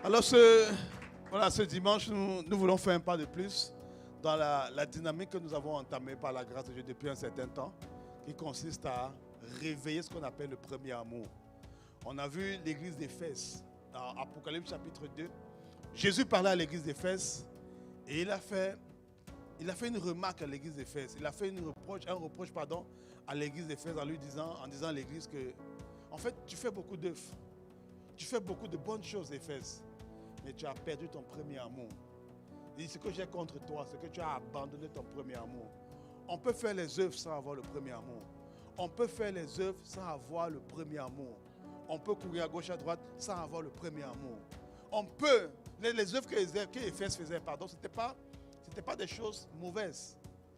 Alors ce dimanche, nous voulons faire un pas de plus dans la dynamique que nous avons entamée par la grâce de Dieu depuis un certain temps, qui consiste à réveiller ce qu'on appelle le premier amour. On a vu l'église d'Éphèse, dans Apocalypse chapitre 2. Jésus parlait à l'église d'Éphèse et il a fait une remarque à l'église d'Éphèse. Il a fait un reproche à l'église d'Éphèse en disant à l'église que, en fait, tu fais beaucoup d'œuvres. Tu fais beaucoup de bonnes choses, Éphèse, mais tu as perdu ton premier amour. Il dit, ce que j'ai contre toi, c'est que tu as abandonné ton premier amour. On peut faire les œuvres sans avoir le premier amour. On peut faire les œuvres sans avoir le premier amour. On peut courir à gauche, à droite sans avoir le premier amour. On peut, les œuvres que Éphèse faisait, ce n'était pas des choses mauvaises.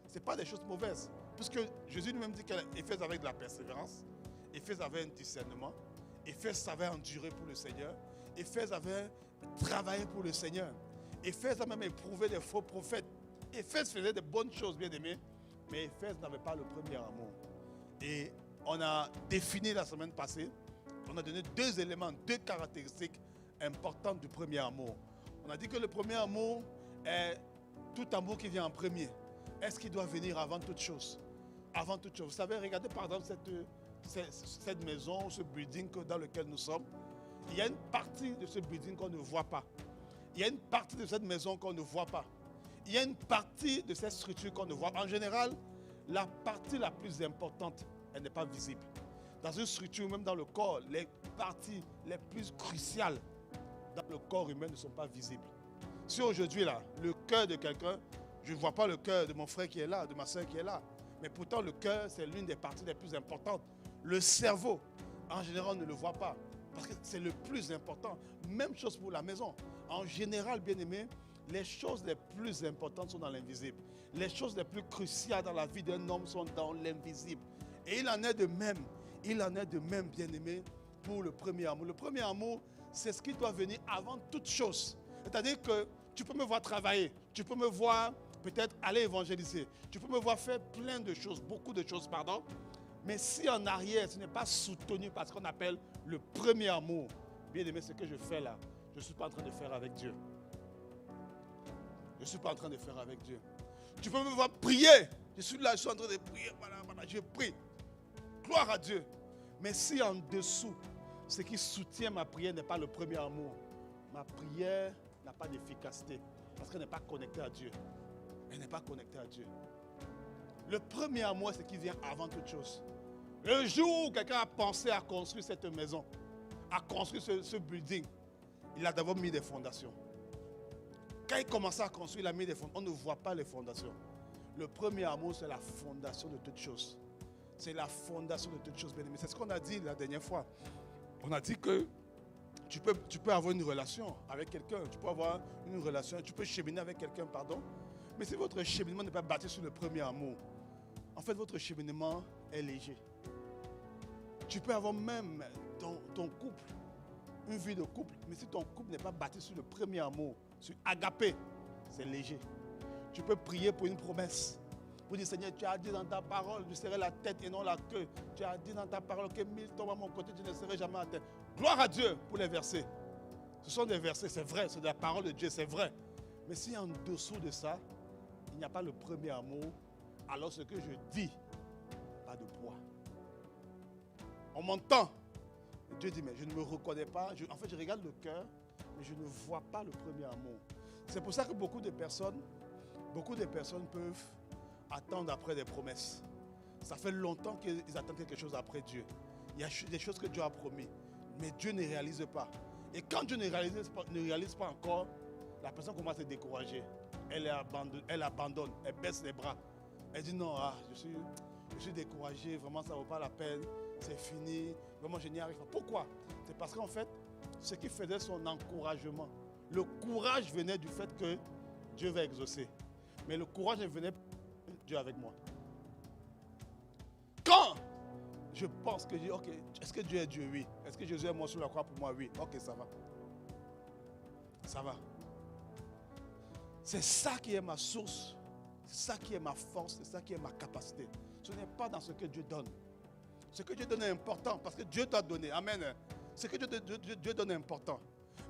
Ce n'est pas des choses mauvaises. Puisque Jésus lui-même dit qu'Éphèse avait de la persévérance. Éphèse avait un discernement. Éphèse savait endurer pour le Seigneur. Éphèse avait travaillé pour le Seigneur. Éphèse a même éprouvé des faux prophètes. Éphèse faisait de bonnes choses, bien aimés, mais Éphèse n'avait pas le premier amour. Et on a défini la semaine passée, on a donné deux caractéristiques importantes du premier amour. On a dit que le premier amour est tout amour qui vient en premier. Est-ce qu'il doit venir avant toute chose? Avant toute chose. Vous savez, regardez par exemple cette maison, ce building dans lequel nous sommes. Il y a une partie de ce building qu'on ne voit pas. Il y a une partie de cette maison qu'on ne voit pas. Il y a une partie de cette structure qu'on ne voit pas. En général, la partie la plus importante, elle n'est pas visible. Dans une structure, même dans le corps, les parties les plus cruciales dans le corps humain ne sont pas visibles. Si aujourd'hui, là, le cœur de quelqu'un, je ne vois pas le cœur de mon frère qui est là, de ma soeur qui est là, mais pourtant le cœur, c'est l'une des parties les plus importantes. Le cerveau, en général, on ne le voit pas, parce que c'est le plus important. Même chose pour la maison. En général, bien aimé, les choses les plus importantes sont dans l'invisible. Les choses les plus cruciales dans la vie d'un homme sont dans l'invisible. Et il en est de même, bien aimé, pour le premier amour. Le premier amour, c'est ce qui doit venir avant toute chose. C'est-à-dire que tu peux me voir travailler, tu peux me voir peut-être aller évangéliser, tu peux me voir faire plein de choses, beaucoup de choses, pardon. Mais si en arrière, ce n'est pas soutenu par ce qu'on appelle le premier amour, bien aimé, ce que je fais là, je ne suis pas en train de faire avec Dieu. Je ne suis pas en train de faire avec Dieu. Tu peux me voir prier. Je suis là, je suis en train de prier. Voilà, je prie. Gloire à Dieu. Mais si en dessous, ce qui soutient ma prière n'est pas le premier amour, ma prière n'a pas d'efficacité. Parce qu'elle n'est pas connectée à Dieu. Elle n'est pas connectée à Dieu. Le premier amour, c'est ce qui vient avant toute chose. Le jour où quelqu'un a pensé à construire cette maison, à construire ce building, il a d'abord mis des fondations. Quand il commençait à construire, il a mis des fondations. On ne voit pas les fondations. Le premier amour, c'est la fondation de toute chose. C'est la fondation de toute chose, bien aimé. C'est ce qu'on a dit la dernière fois. On a dit que tu peux avoir une relation avec quelqu'un. Tu peux avoir une relation, tu peux cheminer avec quelqu'un, pardon. Mais si votre cheminement n'est pas bâti sur le premier amour, en fait, votre cheminement est léger. Tu peux avoir même ton couple, une vie de couple, mais si ton couple n'est pas bâti sur le premier amour, sur agapé, c'est léger. Tu peux prier pour une promesse. Pour dire, Seigneur, tu as dit dans ta parole, je serai la tête et non la queue. Tu as dit dans ta parole que 1000 tombent à mon côté, je ne serai jamais à terre. Gloire à Dieu pour les versets. Ce sont des versets, c'est vrai, c'est de la parole de Dieu, c'est vrai. Mais si en dessous de ça, il n'y a pas le premier amour, alors ce que je dis, pas de poids. On m'entend. Dieu dit, mais je ne me reconnais pas. En fait, je regarde le cœur, mais je ne vois pas le premier amour. C'est pour ça que beaucoup de personnes peuvent attendre après des promesses. Ça fait longtemps qu'ils attendent quelque chose après Dieu. Il y a des choses que Dieu a promis, mais Dieu ne réalise pas. Et quand Dieu ne réalise pas encore, la personne commence à se décourager. Elle abandonne, elle baisse les bras. Elle dit non, je suis découragé, vraiment ça ne vaut pas la peine, c'est fini, vraiment je n'y arrive pas. Pourquoi? C'est parce qu'en fait, ce qui faisait son encouragement, le courage venait du fait que Dieu va exaucer. Mais le courage venait de Dieu avec moi. Quand je pense que Dieu, ok, est-ce que Dieu est Dieu? Oui. Est-ce que Jésus est mort sur la croix pour moi? Oui. Ok, ça va. Ça va. C'est ça qui est ma source, c'est ça qui est ma force, c'est ça qui est ma capacité. Ce n'est pas dans ce que Dieu donne. Ce que Dieu donne est important parce que Dieu t'a donné. Amen. Ce que Dieu donne est important.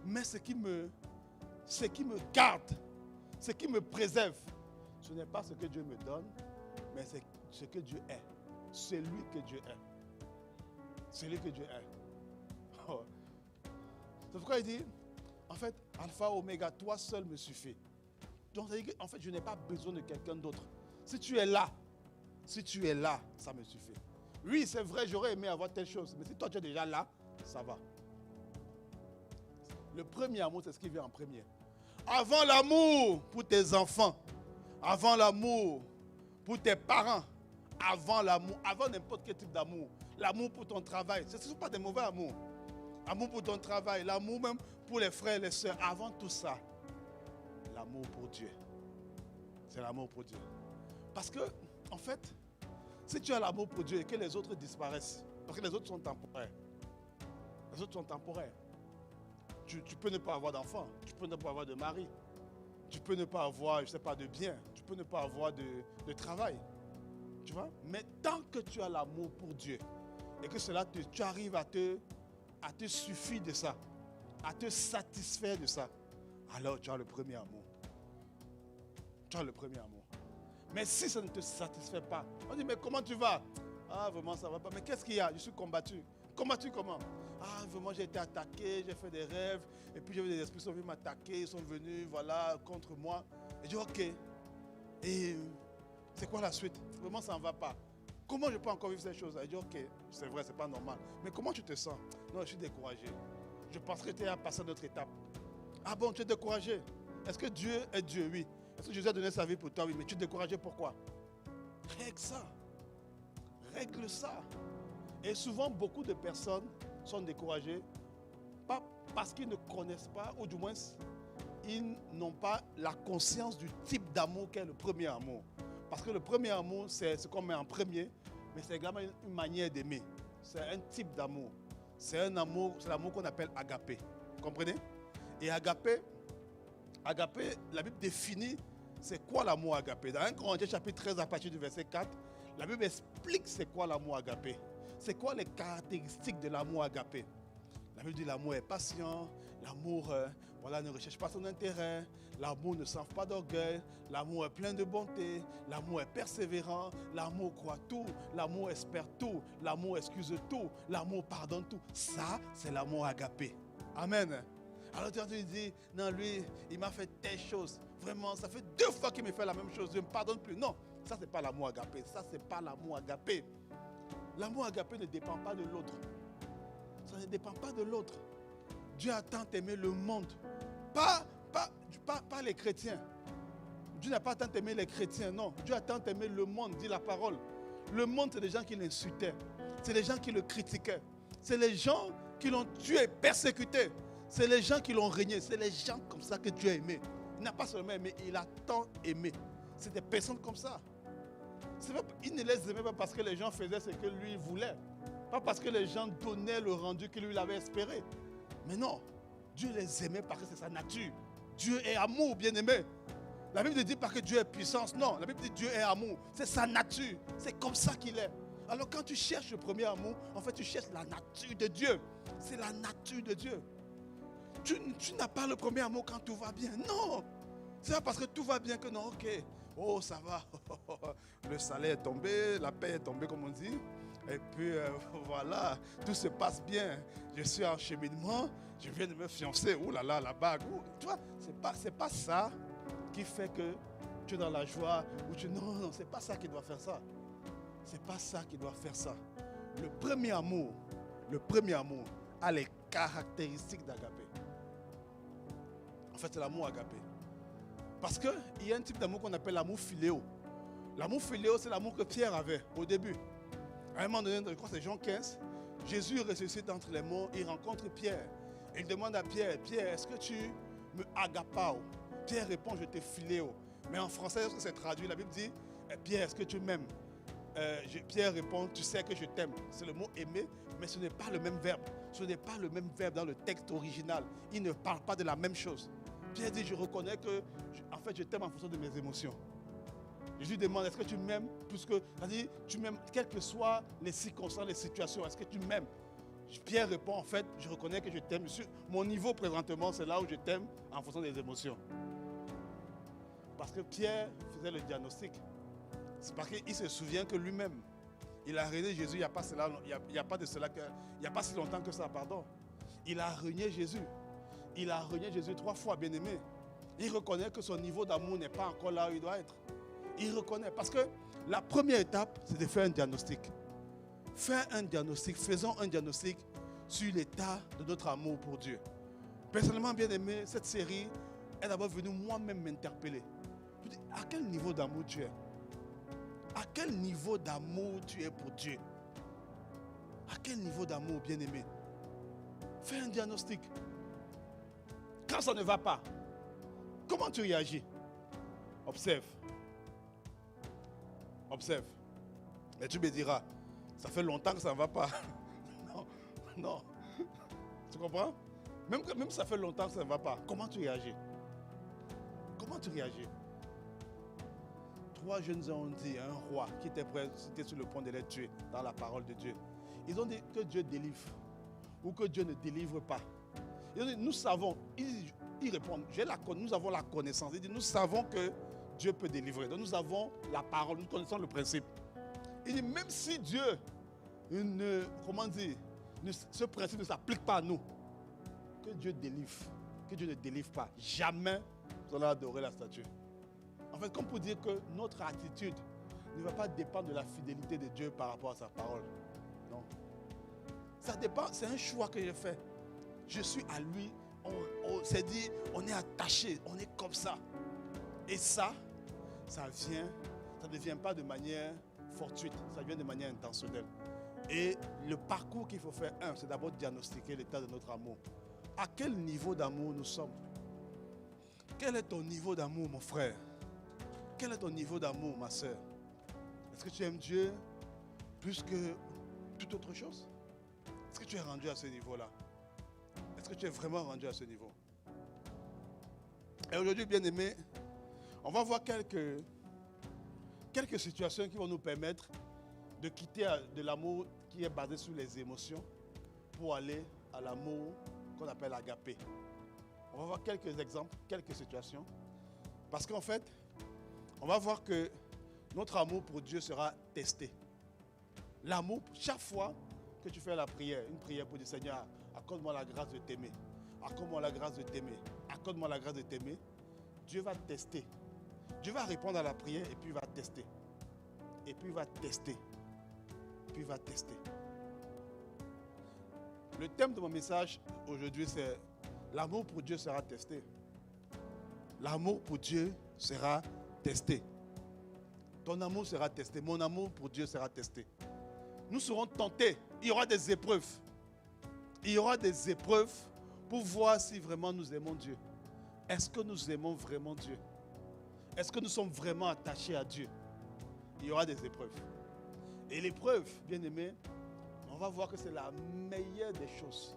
Mais ce qui me garde, ce qui me préserve, ce n'est pas ce que Dieu me donne, mais c'est ce que Dieu est. Celui que Dieu est. Celui que Dieu est. Oh. C'est pourquoi il dit, en fait, Alpha, Oméga, toi seul me suffit. Donc, en fait, je n'ai pas besoin de quelqu'un d'autre. Si tu es là, ça me suffit. Oui, c'est vrai, j'aurais aimé avoir telle chose, mais si toi tu es déjà là, ça va. Le premier amour, c'est ce qui vient en premier. Avant l'amour pour tes enfants, avant l'amour pour tes parents, avant l'amour, avant n'importe quel type d'amour, l'amour pour ton travail, ce ne sont pas des mauvais amours. L'amour pour ton travail, l'amour même pour les frères et les sœurs, avant tout ça, l'amour pour Dieu. C'est l'amour pour Dieu. Parce que, en fait, si tu as l'amour pour Dieu et que les autres disparaissent, parce que les autres sont temporaires. Les autres sont temporaires. Tu peux ne pas avoir d'enfant, tu peux ne pas avoir de mari, tu peux ne pas avoir, je ne sais pas, de bien, tu peux ne pas avoir de travail. Tu vois? Mais tant que tu as l'amour pour Dieu et que cela tu arrives à te suffire de ça, à te satisfaire de ça, alors tu as le premier amour. Tu as le premier amour. Mais si ça ne te satisfait pas, on dit, mais comment tu vas? Ah, vraiment, ça ne va pas. Mais qu'est-ce qu'il y a? Je suis combattu. Combattu comment? Ah, vraiment, j'ai été attaqué, j'ai fait des rêves, et puis j'ai vu des esprits qui sont venus m'attaquer, ils sont venus, voilà, contre moi. Et je dis, ok. Et c'est quoi la suite? Vraiment, ça ne va pas. Comment je peux encore vivre ces choses-là? Je dis, ok, c'est vrai, c'est pas normal. Mais comment tu te sens? Non, je suis découragé. Je penserais que tu as passé à notre étape. Ah bon, tu es découragé? Est-ce que Dieu est Dieu? Oui. Est-ce que Jésus a donné sa vie pour toi? Oui, mais tu es découragé pourquoi? Règle ça. Règle ça. Et souvent, beaucoup de personnes sont découragées, pas parce qu'ils ne connaissent pas, ou du moins, ils n'ont pas la conscience du type d'amour qu'est le premier amour. Parce que le premier amour, c'est ce qu'on met en premier, mais c'est également une manière d'aimer. C'est un type d'amour. C'est un amour, c'est l'amour qu'on appelle agapé. Vous comprenez? Et agapé, la Bible définit c'est quoi l'amour agapé. Dans 1 Corinthiens chapitre 13 à partir du verset 4, la Bible explique c'est quoi l'amour agapé. C'est quoi les caractéristiques de l'amour agapé. La Bible dit l'amour est patient, l'amour ne recherche pas son intérêt, l'amour ne s'enfle pas d'orgueil, l'amour est plein de bonté, l'amour est persévérant, l'amour croit tout, l'amour espère tout, l'amour excuse tout, l'amour pardonne tout. Ça, c'est l'amour agapé. Amen. Alors tu dis, non, lui, il m'a fait telle chose. Vraiment, ça fait 2 fois qu'il me fait la même chose, je ne me pardonne plus. Non, ça, c'est pas l'amour agapé. Ça, c'est pas l'amour agapé. L'amour agapé ne dépend pas de l'autre. Ça ne dépend pas de l'autre. Dieu a tant aimé le monde. Pas les chrétiens. Dieu n'a pas tant aimé les chrétiens, non. Dieu a tant aimé le monde, dit la parole. Le monde, c'est les gens qui l'insultaient. C'est les gens qui le critiquaient. C'est les gens qui l'ont tué, persécuté. C'est les gens qui l'ont régné. C'est les gens comme ça que Dieu a aimé. Il n'a pas seulement aimé, il a tant aimé. C'est des personnes comme ça. Il ne les aimait pas parce que les gens faisaient ce que lui voulait. Pas parce que les gens donnaient le rendu que lui avait espéré. Mais non, Dieu les aimait parce que c'est sa nature. Dieu est amour, bien-aimé. La Bible ne dit pas que Dieu est puissance. Non, la Bible dit Dieu est amour. C'est sa nature. C'est comme ça qu'il est. Alors quand tu cherches le premier amour, en fait tu cherches la nature de Dieu. C'est la nature de Dieu. Tu n'as pas le premier amour quand tout va bien. Non. C'est pas parce que tout va bien que non, ok. Oh, ça va. Le salaire est tombé, la paix est tombée, comme on dit. Et puis, voilà, tout se passe bien. Je suis en cheminement, je viens de me fiancer. Oh là là, la bague. Tu vois, c'est pas ça qui fait que tu es dans la joie. Non, c'est pas ça qui doit faire ça. C'est pas ça qui doit faire ça. Le premier amour a les caractéristiques d'agapé. En fait, c'est l'amour agapé. Parce qu'il y a un type d'amour qu'on appelle l'amour philéo. L'amour philéo, c'est l'amour que Pierre avait au début. À un moment donné, je crois que c'est Jean 15, Jésus ressuscite entre les morts, il rencontre Pierre. Il demande à Pierre, Pierre, est-ce que tu me agapao? Pierre répond, je te philéo. Mais en français, c'est traduit, la Bible dit, Pierre, est-ce que tu m'aimes? Pierre répond, tu sais que je t'aime. C'est le mot aimer, mais ce n'est pas le même verbe. Ce n'est pas le même verbe dans le texte original. Il ne parle pas de la même chose. Pierre dit, je reconnais que, en fait, je t'aime en fonction de mes émotions. Jésus demande, est-ce que tu m'aimes? Puisque, c'est-à-dire, tu m'aimes, quelles que soient les circonstances, les situations, est-ce que tu m'aimes? Pierre répond, en fait, je reconnais que je t'aime. Mon niveau présentement, c'est là où je t'aime en fonction des émotions. Parce que Pierre faisait le diagnostic. C'est parce qu'il se souvient que lui-même, il a renié Jésus il n'y a pas si longtemps que ça, pardon. Il a renié Jésus. Il a renié Jésus 3 fois, bien aimé. Il reconnaît que son niveau d'amour n'est pas encore là où il doit être. Il reconnaît. Parce que la première étape, c'est de faire un diagnostic. Faire un diagnostic. Faisons un diagnostic sur l'état de notre amour pour Dieu. Personnellement, bien aimé, cette série est d'abord venue moi-même m'interpeller. Je dis, à quel niveau d'amour tu es? À quel niveau d'amour tu es pour Dieu? À quel niveau d'amour, bien aimé? Fais un diagnostic. Quand ça ne va pas, comment tu réagis? Observe. Observe. Et tu me diras, ça fait longtemps que ça ne va pas. Non, non. Tu comprends? Même si ça fait longtemps que ça ne va pas, comment tu réagis? Comment tu réagis? 3 jeunes hommes ont dit à un roi qui était sur le point de les tuer dans la parole de Dieu. Ils ont dit que Dieu délivre ou que Dieu ne délivre pas. Ils ont dit, nous savons. Ils répondent, nous avons la connaissance. Ils disent, nous savons que Dieu peut délivrer. Donc nous avons la parole, nous connaissons le principe. Il dit, même si Dieu ce principe ne s'applique pas à nous, que Dieu délivre, que Dieu ne délivre pas, jamais vous allez adorer la statue. En fait, comme pour dire que notre attitude ne va pas dépendre de la fidélité de Dieu par rapport à sa parole. Non. Ça dépend, c'est un choix que j'ai fait. Je suis à lui, on s'est dit, on est attaché, on est comme ça. Et ça ne devient pas de manière fortuite, ça vient de manière intentionnelle. Et le parcours qu'il faut faire, c'est d'abord diagnostiquer l'état de notre amour. À quel niveau d'amour nous sommes? Quel est ton niveau d'amour, mon frère? Quel est ton niveau d'amour, ma soeur? Est-ce que tu aimes Dieu plus que toute autre chose? Est-ce que tu es rendu à ce niveau-là? Est-ce que tu es vraiment rendu à ce niveau? Et aujourd'hui, bien aimé, on va voir quelques situations qui vont nous permettre de quitter de l'amour qui est basé sur les émotions pour aller à l'amour qu'on appelle agapé. On va voir quelques exemples, quelques situations. Parce qu'en fait, on va voir que notre amour pour Dieu sera testé. L'amour, chaque fois que tu fais la prière, une prière pour dire Seigneur, accorde-moi la grâce de t'aimer. Accorde-moi la grâce de t'aimer. Accorde-moi la grâce de t'aimer. Dieu va tester. Dieu va répondre à la prière et puis il va tester. Et puis il va tester. Puis il va tester. Le thème de mon message aujourd'hui, c'est l'amour pour Dieu sera testé. L'amour pour Dieu sera testé. Ton amour sera testé. Mon amour pour Dieu sera testé. Nous serons tentés. Il y aura des épreuves. Il y aura des épreuves pour voir si vraiment nous aimons Dieu. Est-ce que nous aimons vraiment Dieu? Est-ce que nous sommes vraiment attachés à Dieu? Il y aura des épreuves. Et l'épreuve, bien aimé, on va voir que c'est la meilleure des choses.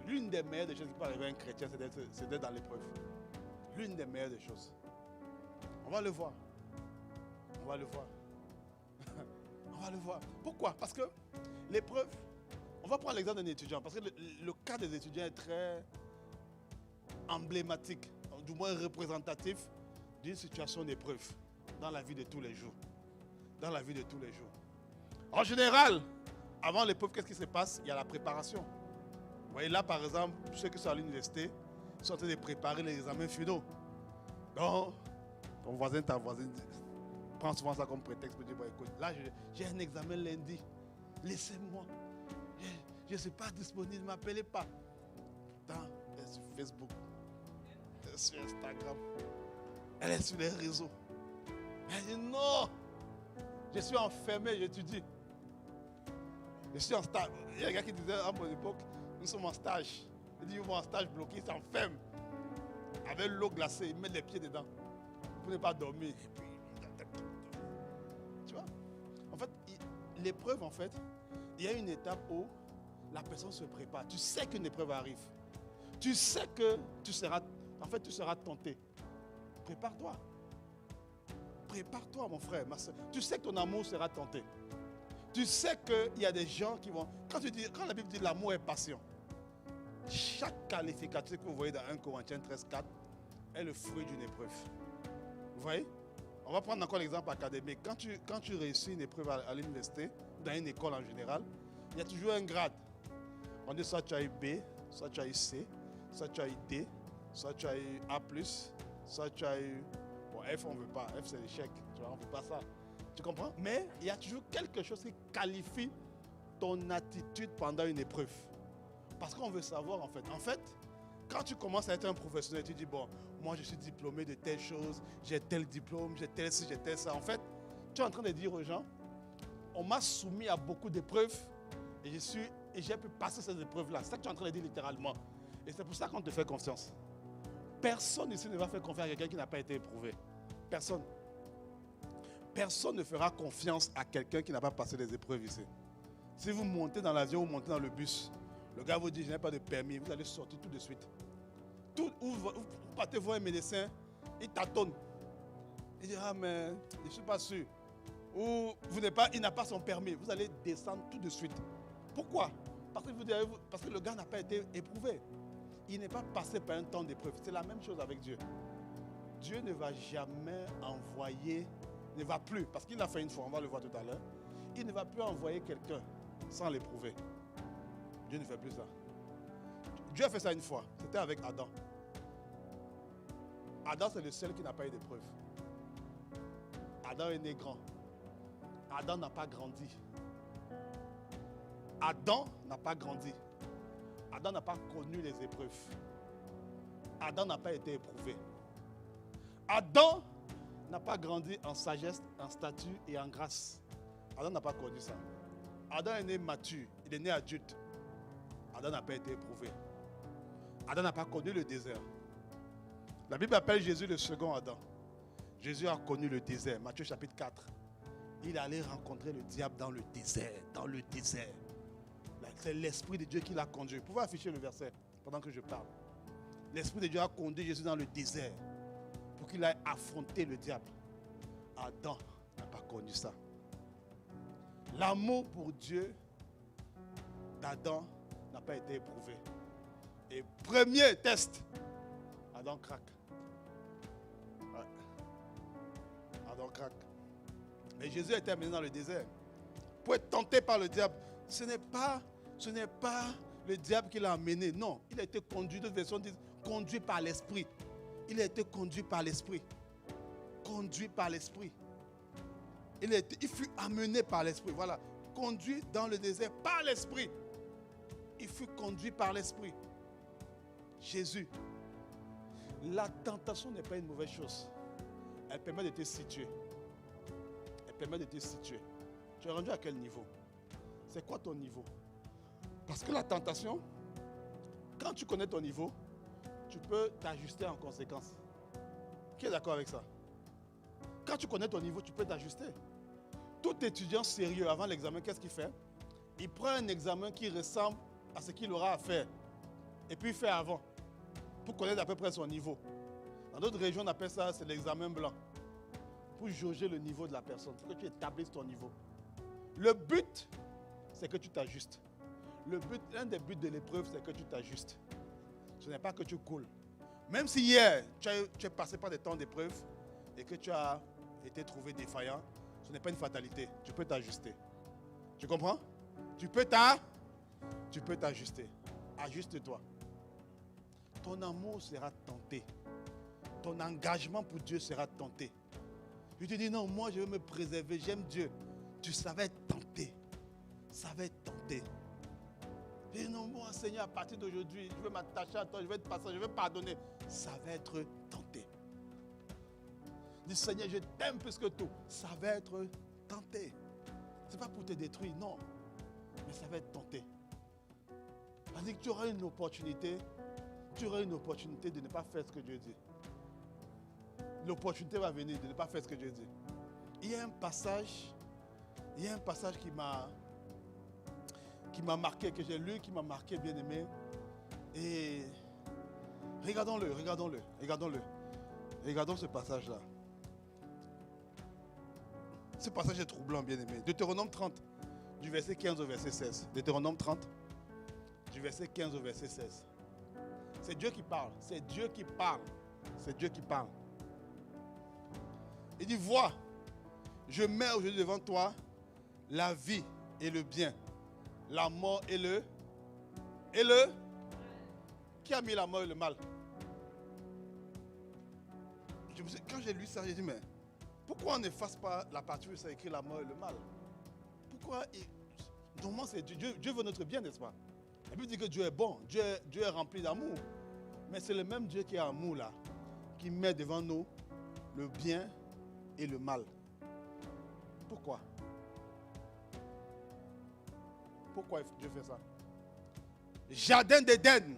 L'une des meilleures des choses qui peut arriver à un chrétien, c'est d'être dans l'épreuve. L'une des meilleures des choses. On va le voir. On va le voir. On va le voir. Pourquoi? Parce que l'épreuve, on va prendre l'exemple d'un étudiant. Parce que le cas des étudiants est très emblématique, du moins représentatif d'une situation d'épreuve dans la vie de tous les jours. Dans la vie de tous les jours. En général, avant l'épreuve, qu'est-ce qui se passe? Il y a la préparation. Vous voyez là, par exemple, ceux qui sont à l'université sont en train de préparer les examens finaux. Donc, ton voisin, ta voisine prend souvent ça comme prétexte pour dire, bon, écoute, là, j'ai un examen lundi. Laissez-moi. Je ne suis pas disponible, ne m'appelez pas. Pourtant, elle est sur Facebook. Elle est sur Instagram. Elle est sur les réseaux. Elle dit, non, je suis enfermé, j'étudie. Je suis en stage. Il y a un gars qui disait à mon époque, nous sommes en stage. Il dit, ils vont en stage bloqué, ils s'enferment. Avec l'eau glacée, ils mettent les pieds dedans. Pour ne pas dormir. Et puis, tu vois? En fait, l'épreuve, en fait, il y a une étape où la personne se prépare. Tu sais qu'une épreuve arrive. Tu sais que tu seras tenté. Prépare-toi. Prépare-toi, mon frère, ma soeur. Tu sais que ton amour sera tenté. Tu sais qu'il y a des gens qui vont... Quand la Bible dit l'amour est passion, chaque qualificatif que vous voyez dans 1 Corinthiens 13:4 est le fruit d'une épreuve. Vous voyez? On va prendre encore l'exemple académique. Quand tu réussis une épreuve à l'université, dans une école en général, il y a toujours un grade. On dit soit tu as eu B, soit tu as eu C, soit tu as eu D, soit tu as eu A+, soit tu as eu... Bon, F, on ne veut pas. F, c'est l'échec. Tu vois, on ne veut pas ça. Tu comprends? Mais il y a toujours quelque chose qui qualifie ton attitude pendant une épreuve. Parce qu'on veut savoir, en fait. En fait, quand tu commences à être un professionnel, tu dis, bon, moi, je suis diplômé de telle chose, j'ai tel diplôme, j'ai tel ci, j'ai tel ça. En fait, tu es en train de dire aux gens, on m'a soumis à beaucoup d'épreuves et j'ai pu passer ces épreuves-là. C'est ça que tu es en train de dire littéralement. Et c'est pour ça qu'on te fait confiance. Personne ici ne va faire confiance à quelqu'un qui n'a pas été éprouvé. Personne. Personne ne fera confiance à quelqu'un qui n'a pas passé des épreuves ici. Si vous montez dans l'avion ou montez dans le bus, le gars vous dit, je n'ai pas de permis, vous allez sortir tout de suite. Vous partez voir un médecin, il tâtonne. Il dit, ah mais je ne suis pas sûr. Ou il n'a pas son permis, vous allez descendre tout de suite. Pourquoi? Parce que le gars n'a pas été éprouvé. Il n'est pas passé par un temps d'épreuve. C'est la même chose avec Dieu. Dieu ne va jamais envoyer, ne va plus, parce qu'il l'a fait une fois, on va le voir tout à l'heure, il ne va plus envoyer quelqu'un sans l'éprouver. Dieu ne fait plus ça. Dieu a fait ça une fois, c'était avec Adam. Adam, c'est le seul qui n'a pas eu d'épreuve. Adam est né grand. Adam n'a pas grandi. Adam n'a pas grandi. Adam n'a pas connu les épreuves. Adam n'a pas été éprouvé. Adam n'a pas grandi en sagesse, en statut et en grâce. Adam n'a pas connu ça. Adam est né mature, il est né adulte. Adam n'a pas été éprouvé. Adam n'a pas connu le désert. La Bible appelle Jésus le second Adam. Jésus a connu le désert. Matthieu chapitre 4. Il allait rencontrer le diable dans le désert. Dans le désert. C'est l'Esprit de Dieu qui l'a conduit. Vous pouvez afficher le verset pendant que je parle. L'Esprit de Dieu a conduit Jésus dans le désert pour qu'il aille affronter le diable. Adam n'a pas connu ça. L'amour pour Dieu d'Adam n'a pas été éprouvé. Et premier test, Adam craque. Ouais. Adam craque. Mais Jésus était amené dans le désert pour être tenté par le diable. Ce n'est pas le diable qui l'a amené. Non, il a été conduit, d'autres versions disent, conduit par l'Esprit. Il a été conduit par l'Esprit. Conduit par l'Esprit. Il fut amené par l'Esprit. Voilà. Conduit dans le désert par l'Esprit. Il fut conduit par l'Esprit. Jésus. La tentation n'est pas une mauvaise chose. Elle permet de te situer. Elle permet de te situer. Tu es rendu à quel niveau? C'est quoi ton niveau? Parce que la tentation, quand tu connais ton niveau, tu peux t'ajuster en conséquence. Qui est d'accord avec ça? Quand tu connais ton niveau, tu peux t'ajuster. Tout étudiant sérieux avant l'examen, qu'est-ce qu'il fait? Il prend un examen qui ressemble à ce qu'il aura à faire. Et puis il fait avant. Pour connaître à peu près son niveau. Dans d'autres régions, on appelle ça, c'est l'examen blanc. Pour jauger le niveau de la personne. Pour que tu établisses ton niveau. Le but, c'est que tu t'ajustes. L'un des buts de l'épreuve, c'est que tu t'ajustes. Ce n'est pas que tu coules. Même si hier, tu es passé par des temps d'épreuve et que tu as été trouvé défaillant, ce n'est pas une fatalité. Tu peux t'ajuster. Tu comprends? Tu peux t'ajuster. Ajuste-toi. Ton amour sera tenté. Ton engagement pour Dieu sera tenté. Je te dis non, moi je veux me préserver, j'aime Dieu. Ça va être tenté. Ça va être tenté. Je dis non, moi Seigneur, à partir d'aujourd'hui, je veux m'attacher à toi, je veux être patient, je veux pardonner. Ça va être tenté. Dis Seigneur, je t'aime plus que tout. Ça va être tenté. Ce n'est pas pour te détruire, non. Mais ça va être tenté. C'est-à-dire que tu auras une opportunité de ne pas faire ce que Dieu dit. L'opportunité va venir de ne pas faire ce que Dieu dit. Il y a un passage qui m'a marqué, que j'ai lu, qui m'a marqué, bien aimé. Et regardons-le. Regardons ce passage-là. Ce passage est troublant, bien aimé. Deutéronome 30. Du verset 15 au verset 16. Deutéronome 30. Du verset 15 au verset 16. C'est Dieu qui parle. C'est Dieu qui parle. C'est Dieu qui parle. Il dit, vois, je mets aujourd'hui devant toi la vie et le bien, la mort et le... Qui a mis la mort et le mal? Quand j'ai lu ça, j'ai dit, mais pourquoi on n'efface pas la partie où ça écrit la mort et le mal? Pourquoi normalement, c'est Dieu. Dieu veut notre bien, n'est-ce pas? La Bible dit que Dieu est bon, Dieu est rempli d'amour. Mais c'est le même Dieu qui est amour là, qui met devant nous le bien et le mal. Pourquoi? Pourquoi Dieu fait ça? Jardin d'Éden.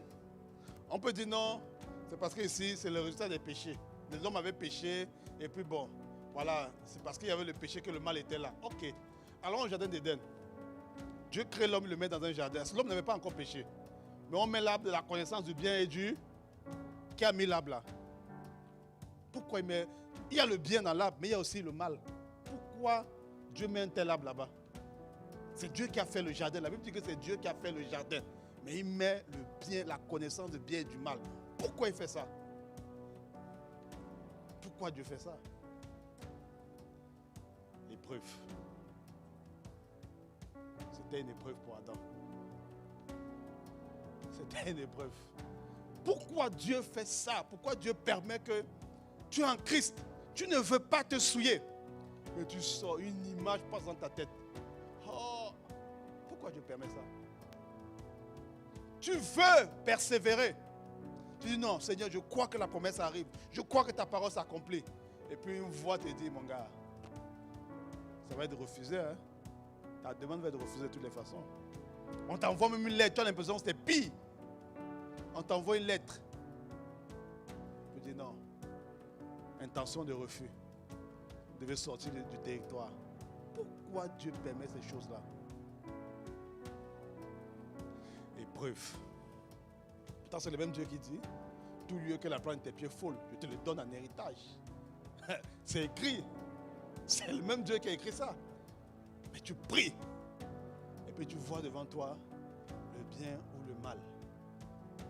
On peut dire non, c'est parce que ici, c'est le résultat des péchés. Les hommes avaient péché, et puis bon, voilà, c'est parce qu'il y avait le péché que le mal était là. Ok, allons au jardin d'Éden. Dieu crée l'homme, il le met dans un jardin. L'homme n'avait pas encore péché. Mais on met l'arbre de la connaissance du bien et du... Qui a mis l'arbre là? Pourquoi il met... Il y a le bien dans l'arbre, mais il y a aussi le mal. Pourquoi Dieu met un tel arbre là-bas? C'est Dieu qui a fait le jardin. La Bible dit que c'est Dieu qui a fait le jardin. Mais il met le bien, la connaissance du bien et du mal. Pourquoi il fait ça? Pourquoi Dieu fait ça? L'épreuve. C'était une épreuve pour Adam. C'était une épreuve. Pourquoi Dieu fait ça? Pourquoi Dieu permet que tu es en Christ? Tu ne veux pas te souiller. Mais tu sors, une image passe dans ta tête. Oh, pourquoi Dieu permet ça? Tu veux persévérer. Tu dis non, Seigneur, je crois que la promesse arrive. Je crois que ta parole s'accomplit. Et puis une voix te dit, mon gars, ça va être refusé. Hein? Ta demande va être refusée de toutes les façons. On t'envoie même une lettre. Tu as l'impression que c'était pire. On t'envoie une lettre. Tu dis non. Intention de refus. Vous devez sortir du territoire. Pourquoi Dieu permet ces choses-là? Épreuve. Pourtant, c'est le même Dieu qui dit, tout lieu que la plante de tes pieds foule, je te le donne en héritage. C'est écrit. C'est le même Dieu qui a écrit ça. Mais tu pries. Et puis tu vois devant toi le bien ou le mal.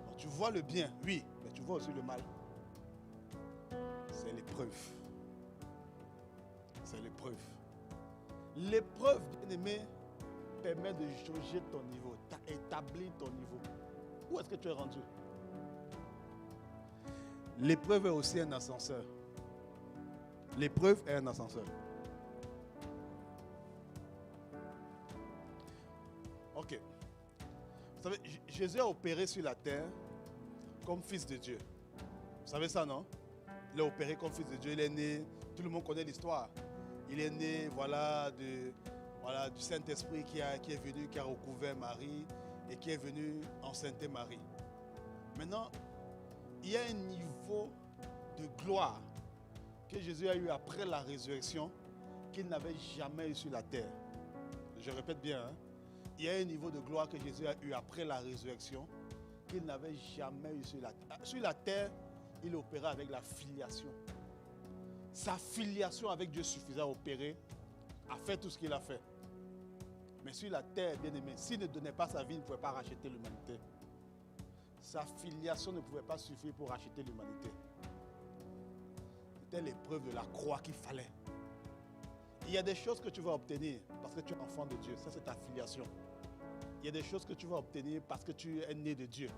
Alors, tu vois le bien, oui, mais tu vois aussi le mal. C'est l'épreuve. C'est l'épreuve. L'épreuve, bien-aimé, permet de jauger ton niveau, d'établir ton niveau. Où est-ce que tu es rendu? L'épreuve est aussi un ascenseur. L'épreuve est un ascenseur. Ok. Vous savez, Jésus a opéré sur la terre comme fils de Dieu. Vous savez ça, non? Il a opéré comme fils de Dieu. Il est né, tout le monde connaît l'histoire. Il est né, voilà, du Saint-Esprit qui est venu, qui a recouvert Marie et qui est venu enceinte Marie. Maintenant, il y a un niveau de gloire que Jésus a eu après la résurrection qu'il n'avait jamais eu sur la terre. Je répète bien, hein? Il y a un niveau de gloire que Jésus a eu après la résurrection qu'il n'avait jamais eu sur la terre. Sur la terre, il opérait avec la filiation. Sa filiation avec Dieu suffisait à opérer, à faire tout ce qu'il a fait. Mais sur la terre, bien aimé, s'il ne donnait pas sa vie, il ne pouvait pas racheter l'humanité. Sa filiation ne pouvait pas suffire pour racheter l'humanité. C'était l'épreuve de la croix qu'il fallait. Il y a des choses que tu vas obtenir parce que tu es enfant de Dieu. Ça, c'est ta filiation. Il y a des choses que tu vas obtenir parce que tu es né de Dieu.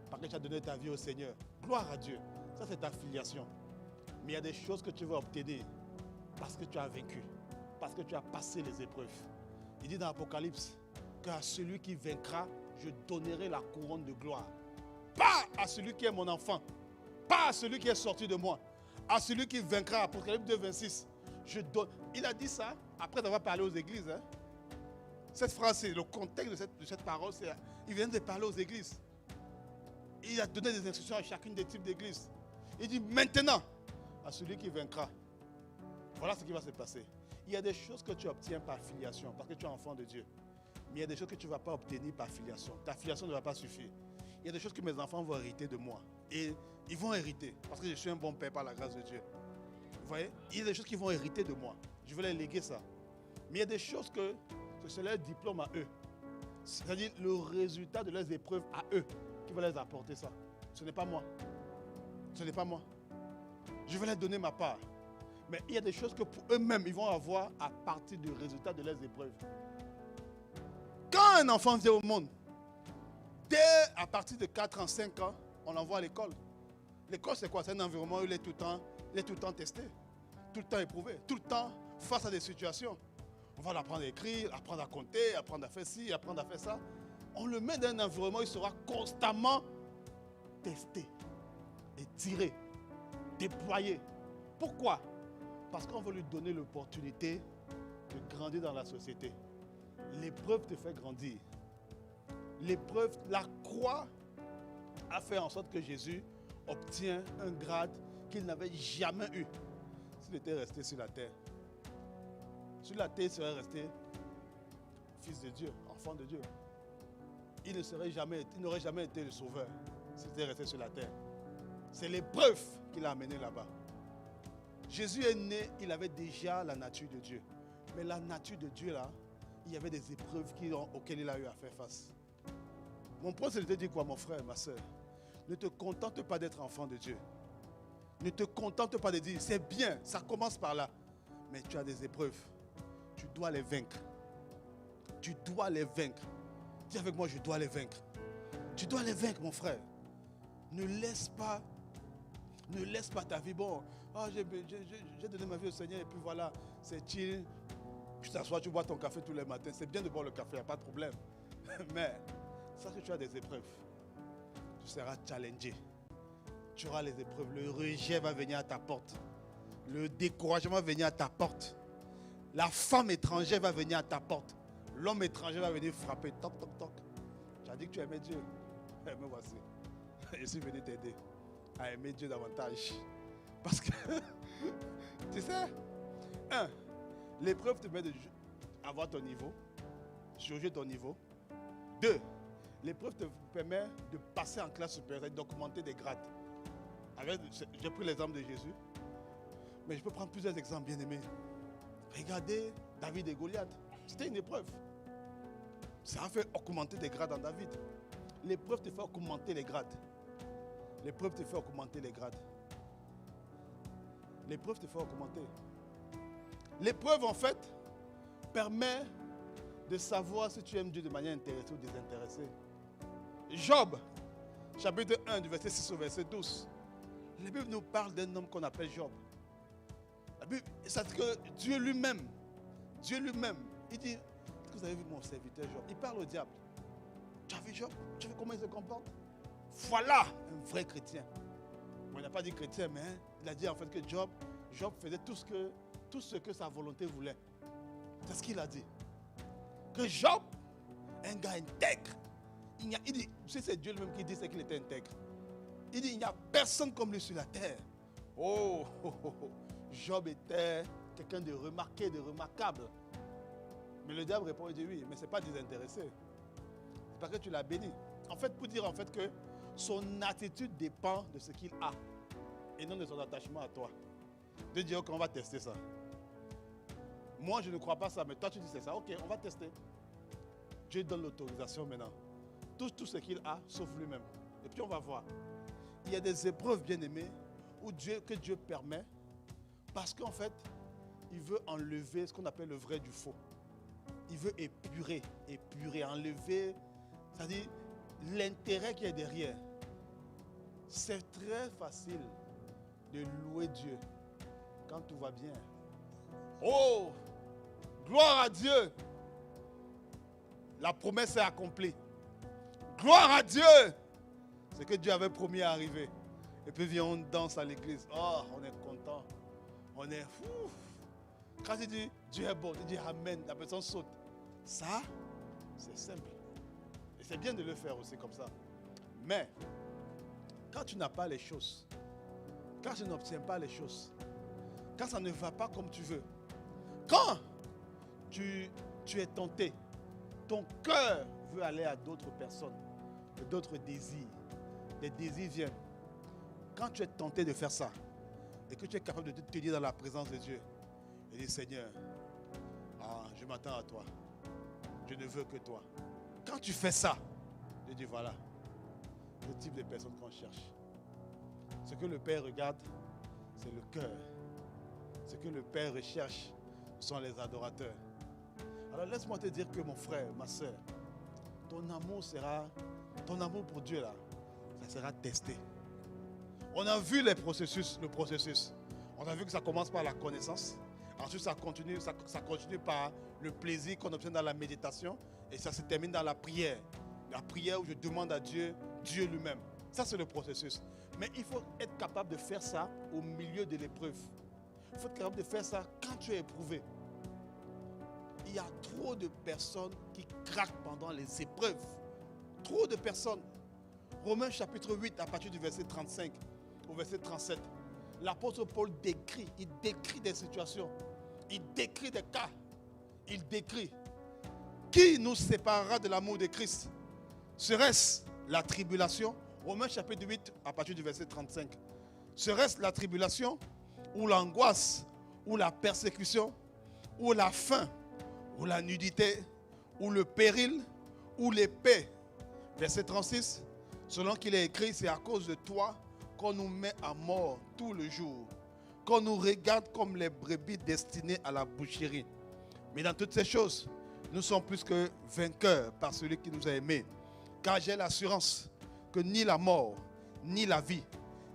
Parce que tu as donné ta vie au Seigneur. Gloire à Dieu. Ça, c'est ta filiation. Mais il y a des choses que tu vas obtenir parce que tu as vaincu. Parce que tu as passé les épreuves. Il dit dans l'Apocalypse qu'à celui qui vaincra, je donnerai la couronne de gloire. Pas à celui qui est mon enfant. Pas à celui qui est sorti de moi. À celui qui vaincra. Apocalypse 2, 26. Je donne. Il a dit ça après avoir parlé aux églises. Hein. Cette phrase, c'est le contexte de cette parole. Il vient de parler aux églises. Il a donné des instructions à chacune des types d'églises. Il dit maintenant, à celui qui vaincra. Voilà ce qui va se passer. Il y a des choses que tu obtiens par filiation, parce que tu es enfant de Dieu. Mais il y a des choses que tu ne vas pas obtenir par filiation. Ta filiation ne va pas suffire. Il y a des choses que mes enfants vont hériter de moi. Et ils vont hériter, parce que je suis un bon père par la grâce de Dieu. Vous voyez? Il y a des choses qui vont hériter de moi. Je vais les léguer ça. Mais il y a des choses que ce c'est leur diplôme à eux. C'est-à-dire le résultat de leurs épreuves à eux qui va les apporter ça. Ce n'est pas moi. Ce n'est pas moi. Je vais leur donner ma part. Mais il y a des choses que pour eux-mêmes, ils vont avoir à partir du résultat de leurs épreuves. Quand un enfant vient au monde, dès à partir de 4 ans, 5 ans, on l'envoie à l'école. L'école, c'est quoi? C'est un environnement où il est tout le temps testé, tout le temps éprouvé, tout le temps face à des situations. On va l'apprendre à écrire, apprendre à compter, apprendre à faire ci, apprendre à faire ça. On le met dans un environnement où il sera constamment testé, étiré, déployé. Pourquoi? Parce qu'on veut lui donner l'opportunité de grandir dans la société. L'épreuve te fait grandir. L'épreuve, la croix a fait en sorte que Jésus obtient un grade qu'il n'avait jamais eu s'il était resté sur la terre. Sur la terre, il serait resté fils de Dieu, enfant de Dieu. Il n'aurait jamais été le sauveur s'il était resté sur la terre. C'est l'épreuve qui l'a amené là-bas. Jésus est né, il avait déjà la nature de Dieu. Mais la nature de Dieu là, il y avait des épreuves auxquelles il a eu à faire face. Mon point, c'est de te dire quoi, mon frère, ma soeur? Ne te contente pas d'être enfant de Dieu. Ne te contente pas de dire, c'est bien, ça commence par là. Mais tu as des épreuves. Tu dois les vaincre. Tu dois les vaincre. Dis avec moi, je dois les vaincre. Tu dois les vaincre, mon frère. Ne laisse pas ta vie. Bon, j'ai donné ma vie au Seigneur et puis voilà, c'est chill. Tu t'assois, tu bois ton café tous les matins. C'est bien de boire le café, il n'y a pas de problème. Mais, sache que tu as des épreuves. Tu seras challengé. Tu auras les épreuves. Le rejet va venir à ta porte. Le découragement va venir à ta porte. La femme étrangère va venir à ta porte. L'homme étranger va venir frapper. Toc, toc, toc. Tu as dit que tu aimais Dieu. Me voici. Je suis venu t'aider à aimer Dieu davantage. Parce que, tu sais, l'épreuve te permet d'avoir ton niveau, changer ton niveau. 2, l'épreuve te permet de passer en classe supérieure et d'augmenter des grades. J'ai pris l'exemple de Jésus, mais je peux prendre plusieurs exemples, bien aimés. Regardez David et Goliath. C'était une épreuve. Ça a fait augmenter des grades en David. L'épreuve te fait augmenter les grades. L'épreuve te fait augmenter les grades. L'épreuve te fait augmenter. L'épreuve, en fait, permet de savoir si tu aimes Dieu de manière intéressée ou désintéressée. Job, chapitre 1, du verset 6 au verset 12. La Bible nous parle d'un homme qu'on appelle Job. La Bible, c'est que Dieu lui-même, il dit, est-ce que vous avez vu mon serviteur Job? Il parle au diable. Tu as vu Job? Tu as vu comment il se comporte? Voilà un vrai chrétien. Bon, il n'a pas dit chrétien, mais il a dit en fait que Job faisait tout ce que sa volonté voulait. C'est ce qu'il a dit. Que Job, un gars intègre, il dit, c'est Dieu lui-même qui dit qu'il était intègre. Il dit, il n'y a personne comme lui sur la terre. Job était quelqu'un de remarqué, de remarquable. Mais le diable répond, il dit oui, mais ce n'est pas désintéressé. C'est parce que tu l'as béni. En fait, pour dire en fait que son attitude dépend de ce qu'il a et non de son attachement à toi. De dire qu'on va tester ça. Moi, je ne crois pas ça, mais toi, tu dis c'est ça. Ok, on va tester. Dieu donne l'autorisation maintenant. Tout ce qu'il a, sauf lui-même. Et puis on va voir. Il y a des épreuves, bien aimées, que Dieu permet parce qu'en fait, il veut enlever ce qu'on appelle le vrai du faux. Il veut épurer, enlever, c'est-à-dire l'intérêt qui est derrière. C'est très facile de louer Dieu quand tout va bien. Oh, gloire à Dieu. La promesse est accomplie. Gloire à Dieu. C'est que Dieu avait promis à arriver. Et puis viens, on danse à l'église. Oh, on est content. On est fou. Quand il dit Dieu est bon, il dit Amen. La personne saute. Ça, c'est simple. Et c'est bien de le faire aussi comme ça. Mais, quand tu n'as pas les choses, quand tu n'obtiens pas les choses, quand ça ne va pas comme tu veux, quand tu es tenté, ton cœur veut aller à d'autres personnes, d'autres désirs, les désirs viennent. Quand tu es tenté de faire ça, et que tu es capable de te tenir dans la présence de Dieu, et dire Seigneur, je m'attends à toi. Je ne veux que toi. Quand tu fais ça, je dis voilà, le type de personne qu'on cherche. Ce que le Père regarde, c'est le cœur. Ce que le Père recherche, ce sont les adorateurs. Alors laisse-moi te dire que mon frère, ma soeur, ton amour pour Dieu là, ça sera testé. On a vu le processus. On a vu que ça commence par la connaissance. Ensuite, ça continue par le plaisir qu'on obtient dans la méditation. Et ça se termine dans la prière. La prière où je demande à Dieu, Dieu lui-même. Ça, c'est le processus. Mais il faut être capable de faire ça au milieu de l'épreuve. Il faut être capable de faire ça quand tu es éprouvé. Il y a trop de personnes qui craquent pendant les épreuves. Trop de personnes. Romains chapitre 8, à partir du verset 35 au verset 37. L'apôtre Paul décrit des situations. Il décrit des cas. Il décrit. Qui nous séparera de l'amour de Christ? Serait-ce la tribulation? Romains chapitre 8, à partir du verset 35. Serait-ce la tribulation, ou l'angoisse, ou la persécution, ou la faim, ou la nudité, ou le péril, ou l'épée? Verset 36. Selon qu'il est écrit, c'est à cause de toi qu'on nous met à mort tout le jour, qu'on nous regarde comme les brebis destinées à la boucherie. Mais dans toutes ces choses, nous sommes plus que vainqueurs par celui qui nous a aimés. Car j'ai l'assurance que ni la mort, ni la vie,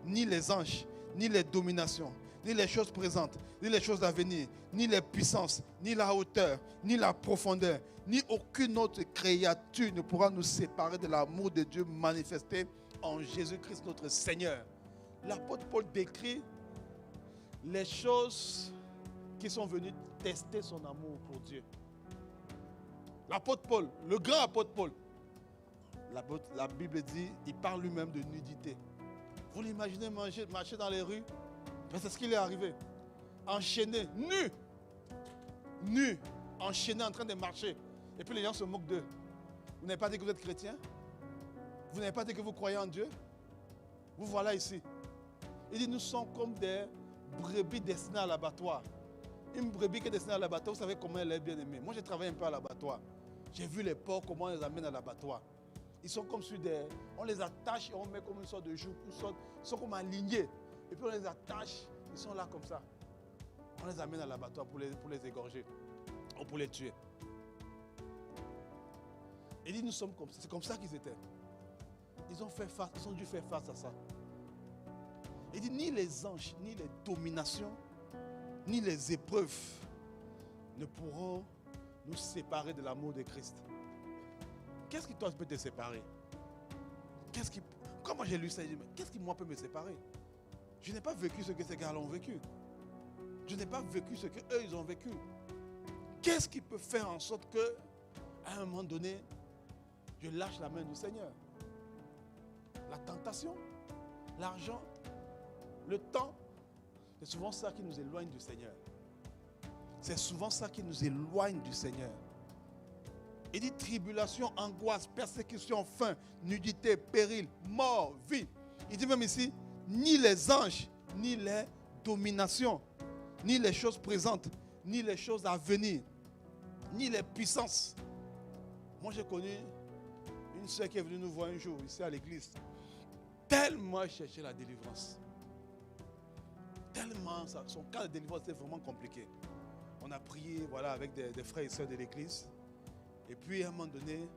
ni les anges, ni les dominations, ni les choses présentes, ni les choses à venir, ni les puissances, ni la hauteur, ni la profondeur, ni aucune autre créature ne pourra nous séparer de l'amour de Dieu manifesté en Jésus-Christ notre Seigneur. L'apôtre Paul décrit les choses qui sont venues tester son amour pour Dieu. L'apôtre Paul, le grand apôtre Paul, la Bible dit, il parle lui-même de nudité. Vous l'imaginez marcher dans les rues? C'est ce qui lui est arrivé. Enchaîné, nu, enchaîné en train de marcher. Et puis les gens se moquent d'eux. Vous n'avez pas dit que vous êtes chrétien? Vous n'avez pas dit que vous croyez en Dieu? Vous voilà ici. Il dit, nous sommes comme des brebis destinées à l'abattoir. Une brebis qui est destinée à l'abattoir, vous savez comment elle est bien aimée. Moi, j'ai travaillé un peu à l'abattoir. J'ai vu les porcs, comment on les amène à l'abattoir. Ils sont comme sur des... On les attache et on met comme une sorte de joug. Ils sont comme alignés. Et puis on les attache. Ils sont là comme ça. On les amène à l'abattoir pour les égorger. Ou pour les tuer. Il dit, nous sommes comme ça. C'est comme ça qu'ils étaient. Ils ont dû faire face à ça. Il dit, ni les anges, ni les dominations, ni les épreuves ne pourront nous séparer de l'amour de Christ. Qu'est-ce qui toi peut te séparer? Comment j'ai lu ça? Mais qu'est-ce qui moi peut me séparer? Je n'ai pas vécu ce que ces gars-là ont vécu. Je n'ai pas vécu ce qu'eux ils ont vécu. Qu'est-ce qui peut faire en sorte que, à un moment donné, je lâche la main du Seigneur? La tentation, l'argent, le temps, c'est souvent ça qui nous éloigne du Seigneur. C'est souvent ça qui nous éloigne du Seigneur. Il dit tribulation, angoisse, persécution, faim, nudité, péril, mort, vie. Il dit même ici, ni les anges, ni les dominations, ni les choses présentes, ni les choses à venir, ni les puissances. Moi j'ai connu une soeur qui est venue nous voir un jour ici à l'église. Tellement chercher la délivrance. Tellement, son cas de délivrance était vraiment compliqué. On a prié avec des frères et sœurs de l'église. Et puis à un moment donné,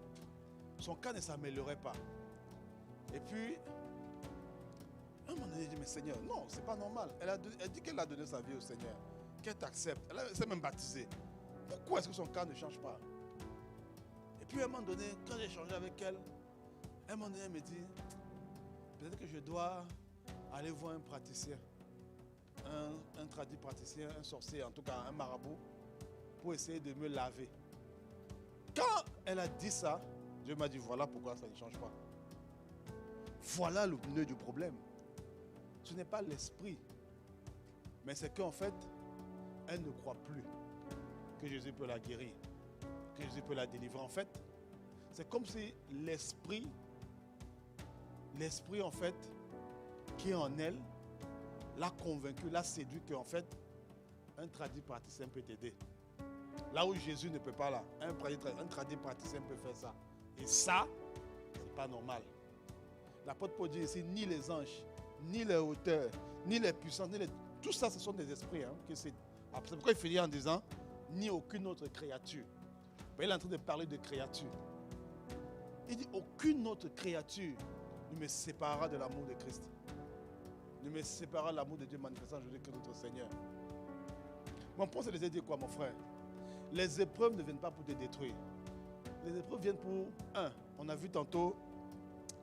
son cas ne s'améliorait pas. Et puis, à un moment donné, il dit, mais Seigneur, non, c'est pas normal. Elle dit qu'elle a donné sa vie au Seigneur, qu'elle t'accepte. Elle s'est même baptisée. Pourquoi est-ce que son cas ne change pas? Et puis à un moment donné, quand j'ai échangé avec elle, à un moment donné, elle me dit, peut-être que je dois aller voir un praticien, un tradit praticien, un sorcier, en tout cas un marabout, pour essayer de me laver. Quand elle a dit ça, Dieu m'a dit, voilà pourquoi ça ne change pas. Voilà le nœud du problème. Ce n'est pas l'esprit, mais c'est qu'en fait, elle ne croit plus que Jésus peut la guérir, que Jésus peut la délivrer. En fait, c'est comme si l'esprit en fait, qui est en elle, l'a convaincu, l'a séduit qu'en fait, un tradit praticien peut t'aider. Là où Jésus ne peut pas là. Un tradit praticien peut faire ça. Et ça, c'est pas normal. L'apôtre Paul dit ici, ni les anges, ni les hauteurs, ni les puissances, tout ça, ce sont des esprits. C'est pourquoi il finit en disant, ni aucune autre créature. Il est en train de parler de créature. Il dit, aucune autre créature ne me séparera de l'amour de Christ. Ne me séparera de l'amour de Dieu manifestant en Jésus-Christ notre Seigneur. Mon point, c'est de dire quoi, mon frère? Les épreuves ne viennent pas pour te détruire. Les épreuves viennent pour, on a vu tantôt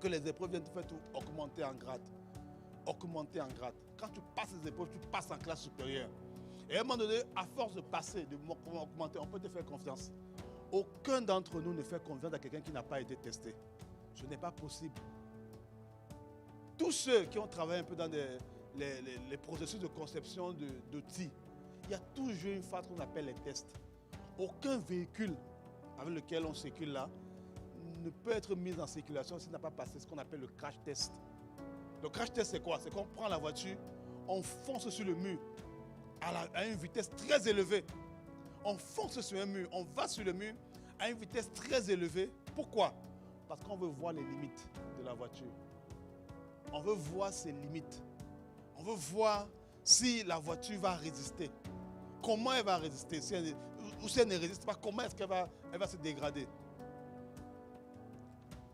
que les épreuves viennent te faire tout augmenter en grade. Augmenter en grade. Quand tu passes les épreuves, tu passes en classe supérieure. Et à un moment donné, à force de passer, de augmenter, on peut te faire confiance. Aucun d'entre nous ne fait confiance à quelqu'un qui n'a pas été testé. Ce n'est pas possible. Tous ceux qui ont travaillé un peu dans les processus de conception d'outils, il y a toujours une phase qu'on appelle les tests. Aucun véhicule avec lequel on circule là ne peut être mis en circulation s'il n'a pas passé ce qu'on appelle le crash test. Le crash test, c'est quoi? C'est qu'on prend la voiture, on fonce sur le mur à une vitesse très élevée. On fonce sur un mur, on va sur le mur à une vitesse très élevée. Pourquoi? Parce qu'on veut voir les limites de la voiture. On veut voir ses limites. On veut voir si la voiture va résister. Comment elle va résister? Ou si elle ne résiste pas, comment est-ce qu'elle va se dégrader?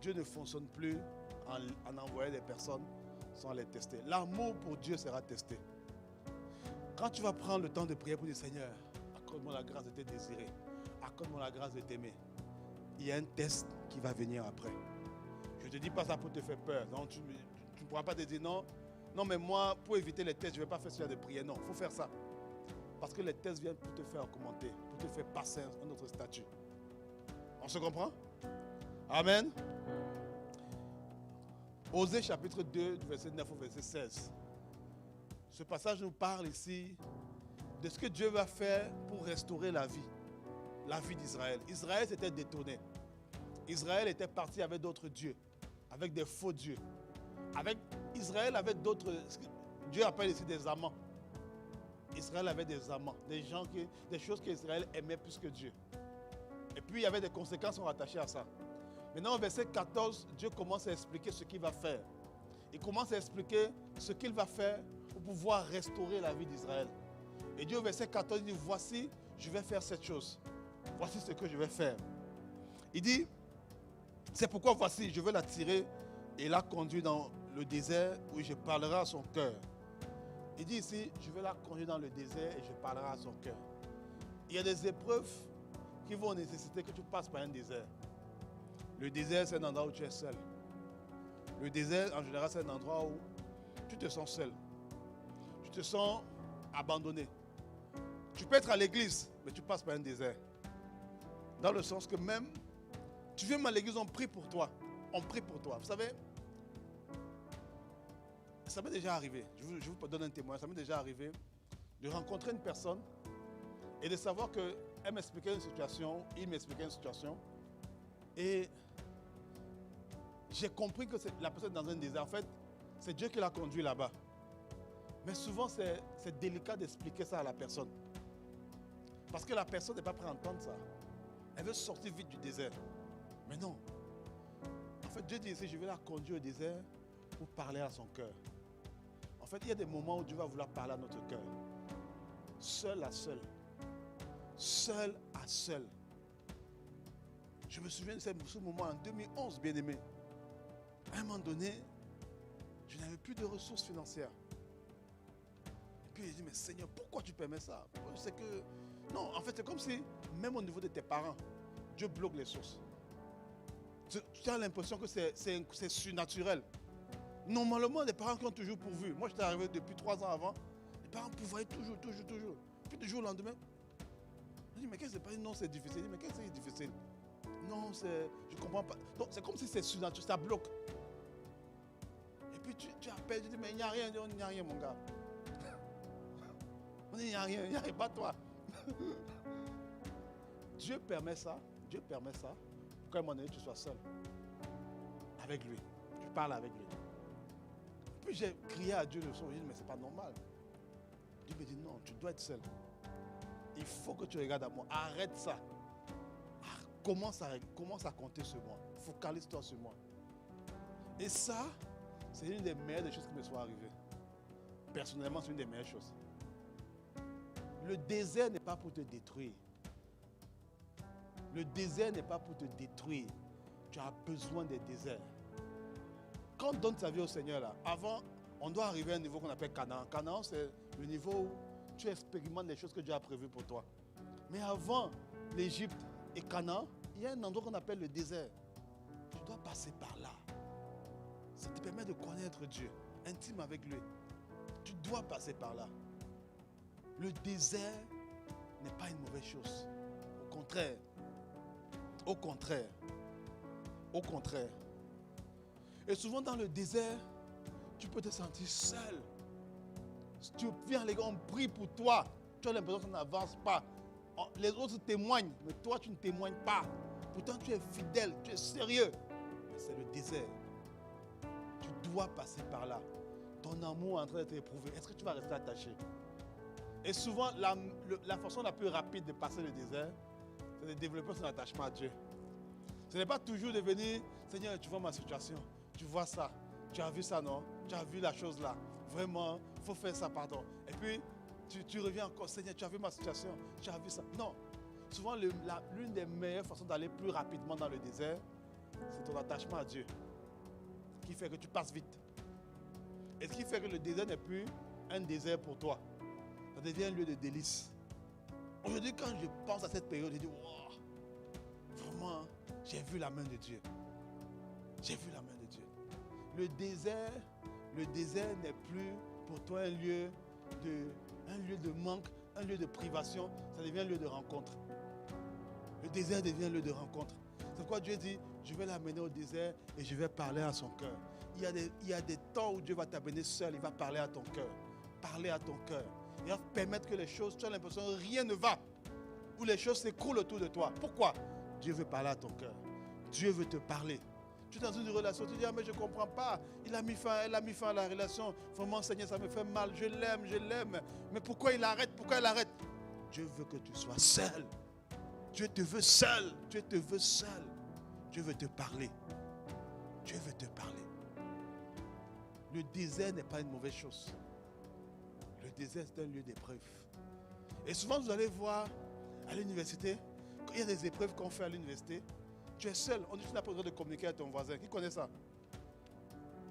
Dieu ne fonctionne plus en envoyant des personnes sans les tester. L'amour pour Dieu sera testé. Quand tu vas prendre le temps de prier pour dire, Seigneur, accorde-moi la grâce de te désirer. Accorde-moi la grâce de t'aimer. Il y a un test qui va venir après. Je ne te dis pas ça pour te faire peur. Non, tu ne pourras pas te dire non. Non, mais moi, pour éviter les tests, je ne vais pas faire ce genre de prière. Non, il faut faire ça. Parce que les tests viennent pour te faire augmenter, pour te faire passer un autre statut. On se comprend? Amen. Osée chapitre 2, du verset 9 au verset 16. Ce passage nous parle ici de ce que Dieu va faire pour restaurer la vie d'Israël. Israël s'était détourné. Israël était parti avec d'autres dieux, avec des faux dieux. Israël avait d'autres, Dieu appelle ici des amants. Israël avait des amants, des choses qu'Israël aimait plus que Dieu. Et puis il y avait des conséquences rattachées à ça. Maintenant au verset 14, Dieu commence à expliquer ce qu'il va faire. Il commence à expliquer ce qu'il va faire pour pouvoir restaurer la vie d'Israël. Et Dieu au verset 14 dit, voici, je vais faire cette chose. Voici ce que je vais faire. Il dit, c'est pourquoi voici, je vais la tirer et la conduire dans le désert où je parlerai à son cœur. Il dit ici, je vais la conduire dans le désert et je parlerai à son cœur. Il y a des épreuves qui vont nécessiter que tu passes par un désert. Le désert, c'est un endroit où tu es seul. Le désert, en général, c'est un endroit où tu te sens seul. Tu te sens abandonné. Tu peux être à l'église, mais tu passes par un désert. Dans le sens que même, tu viens à l'église, on prie pour toi. On prie pour toi. Vous savez, ça m'est déjà arrivé. Je vous donne un témoignage. Ça m'est déjà arrivé de rencontrer une personne et de savoir qu'elle m'expliquait une situation, il m'expliquait une situation. Et j'ai compris que la personne est dans un désert. En fait, c'est Dieu qui l'a conduit là-bas. Mais souvent, c'est délicat d'expliquer ça à la personne. Parce que la personne n'est pas prête à entendre ça. Elle veut sortir vite du désert. Mais non. En fait, Dieu dit ici, je vais la conduire au désert pour parler à son cœur. En fait, il y a des moments où Dieu va vouloir parler à notre cœur. Seul à seul. Seul à seul. Je me souviens de ce moment en 2011, bien-aimé. À un moment donné, je n'avais plus de ressources financières. Et puis il dit, mais Seigneur, pourquoi tu permets ça? C'est que... Non, en fait, c'est comme si, même au niveau de tes parents, Dieu bloque les sources. Tu as l'impression que c'est surnaturel. Normalement, les parents qui ont toujours pourvu. Moi, j'étais arrivé depuis 3 ans avant. Les parents pourvoyaient toujours. Puis du jour au lendemain, je dis, mais qu'est-ce que c'est pas? Non, c'est difficile. Je dis, mais qu'est-ce que c'est difficile? Non, je ne comprends pas. Donc, c'est comme si c'est surnaturel, ça bloque. Et puis tu appelles, tu dis, mais il n'y a rien. Il n'y a rien, mon gars. On dit, il n'y a rien, pas toi. Dieu permet ça pour qu'à un moment donné, tu sois seul. Avec lui. Tu parles avec lui. Puis j'ai crié à Dieu le soir, je dis, mais c'est pas normal. Dieu me dit, non, tu dois être seul. Il faut que tu regardes à moi. Arrête ça. Commence à compter sur moi. Focalise-toi sur moi. Et ça, c'est une des meilleures choses qui me soit arrivées. Personnellement, c'est une des meilleures choses. Le désert n'est pas pour te détruire. Le désert n'est pas pour te détruire. Tu as besoin des déserts. Quand on donne sa vie au Seigneur, là, avant, on doit arriver à un niveau qu'on appelle Canaan. Canaan, c'est le niveau où tu expérimentes les choses que Dieu a prévues pour toi. Mais avant l'Égypte et Canaan, il y a un endroit qu'on appelle le désert. Tu dois passer par là. Ça te permet de connaître Dieu, intime avec lui. Tu dois passer par là. Le désert n'est pas une mauvaise chose. Au contraire. Au contraire. Au contraire. Et souvent dans le désert, tu peux te sentir seul. Si tu viens, les gars, on prie pour toi. Tu as l'impression que ça n'avance pas. Les autres témoignent, mais toi, tu ne témoignes pas. Pourtant, tu es fidèle, tu es sérieux. Mais c'est le désert. Tu dois passer par là. Ton amour est en train d'être éprouvé. Est-ce que tu vas rester attaché? Et souvent, la façon la plus rapide de passer le désert, c'est de développer son attachement à Dieu. Ce n'est pas toujours de venir, Seigneur, tu vois ma situation, tu vois ça, tu as vu ça, non? Tu as vu la chose là. Vraiment, il faut faire ça, pardon. Et puis, tu reviens encore, Seigneur, tu as vu ma situation, tu as vu ça. Non. Souvent, l'une des meilleures façons d'aller plus rapidement dans le désert, c'est ton attachement à Dieu. Ce qui fait que tu passes vite. Et ce qui fait que le désert n'est plus un désert pour toi. Ça devient un lieu de délice. Aujourd'hui, quand je pense à cette période, je dis, wow, vraiment, j'ai vu la main de Dieu. J'ai vu la main de Dieu. Le désert n'est plus pour toi un lieu de manque, un lieu de privation. Ça devient un lieu de rencontre. Le désert devient un lieu de rencontre. C'est pourquoi Dieu dit, je vais l'amener au désert et je vais parler à son cœur. Il y a des temps où Dieu va t'amener seul, il va parler à ton cœur. Parler à ton cœur. Il va permettre que les choses, tu as l'impression que rien ne va. Ou les choses s'écroulent autour de toi. Pourquoi? Dieu veut parler à ton cœur. Dieu veut te parler. Tu es dans une relation, tu dis, ah mais je ne comprends pas. Elle a mis fin à la relation. Vraiment, Seigneur, ça me fait mal. Je l'aime. Mais pourquoi il arrête? Pourquoi il arrête? Dieu veut que tu sois seul. Dieu te veut seul. Dieu te veut seul. Dieu veut te parler. Dieu veut te parler. Le désert n'est pas une mauvaise chose. Le désert, c'est un lieu d'épreuve. Et souvent, vous allez voir à l'université, quand il y a des épreuves qu'on fait à l'université, tu es seul. On dit que tu n'as pas le droit de communiquer avec ton voisin. Qui connaît ça?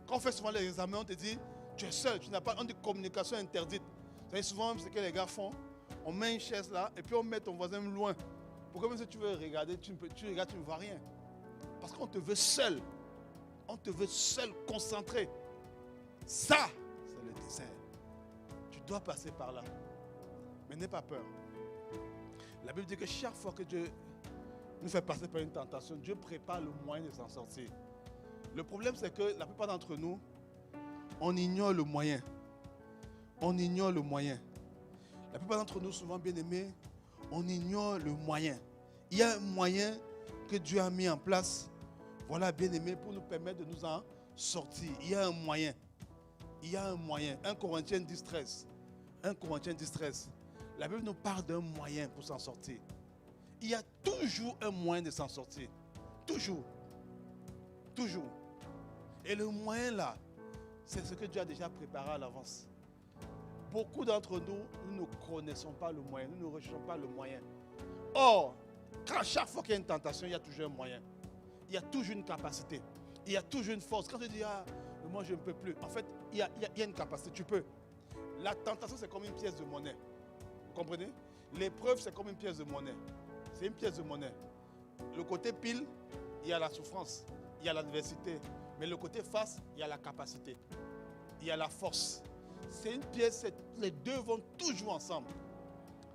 Quand on fait souvent les examens, on te dit, tu es seul, tu n'as pas, on dit communication interdite. Vous savez, souvent, ce que les gars font, on met une chaise là et puis on met ton voisin loin. Pour que même si tu veux regarder, tu regardes, tu ne vois rien. Parce qu'on te veut seul. On te veut seul, concentré. Ça, c'est le désert. Tu dois passer par là. Mais n'aie pas peur. La Bible dit que chaque fois que Dieu nous fait passer par une tentation, Dieu prépare le moyen de s'en sortir. Le problème, c'est que la plupart d'entre nous, on ignore le moyen. On ignore le moyen. La plupart d'entre nous, souvent bien aimés, on ignore le moyen. Il y a un moyen que Dieu a mis en place, voilà, bien aimé, pour nous permettre de nous en sortir. Il y a un moyen. Il y a un moyen. 1 Corinthiens 10:13. 1 Corinthiens 10:13. La Bible nous parle d'un moyen pour s'en sortir. Il y a toujours un moyen de s'en sortir. Toujours. Toujours. Et le moyen là, c'est ce que Dieu a déjà préparé à l'avance. Beaucoup d'entre nous, nous ne connaissons pas le moyen. Nous ne recherchons pas le moyen. Or, chaque fois qu'il y a une tentation, il y a toujours un moyen. Il y a toujours une capacité. Il y a toujours une force. Quand tu dis, ah, moi je ne peux plus. En fait, il y a une capacité. Tu peux. La tentation, c'est comme une pièce de monnaie. Vous comprenez? L'épreuve, c'est comme une pièce de monnaie. C'est une pièce de monnaie. Le côté pile, il y a la souffrance, il y a l'adversité. Mais le côté face, il y a la capacité. Il y a la force. C'est une pièce, les deux vont toujours ensemble.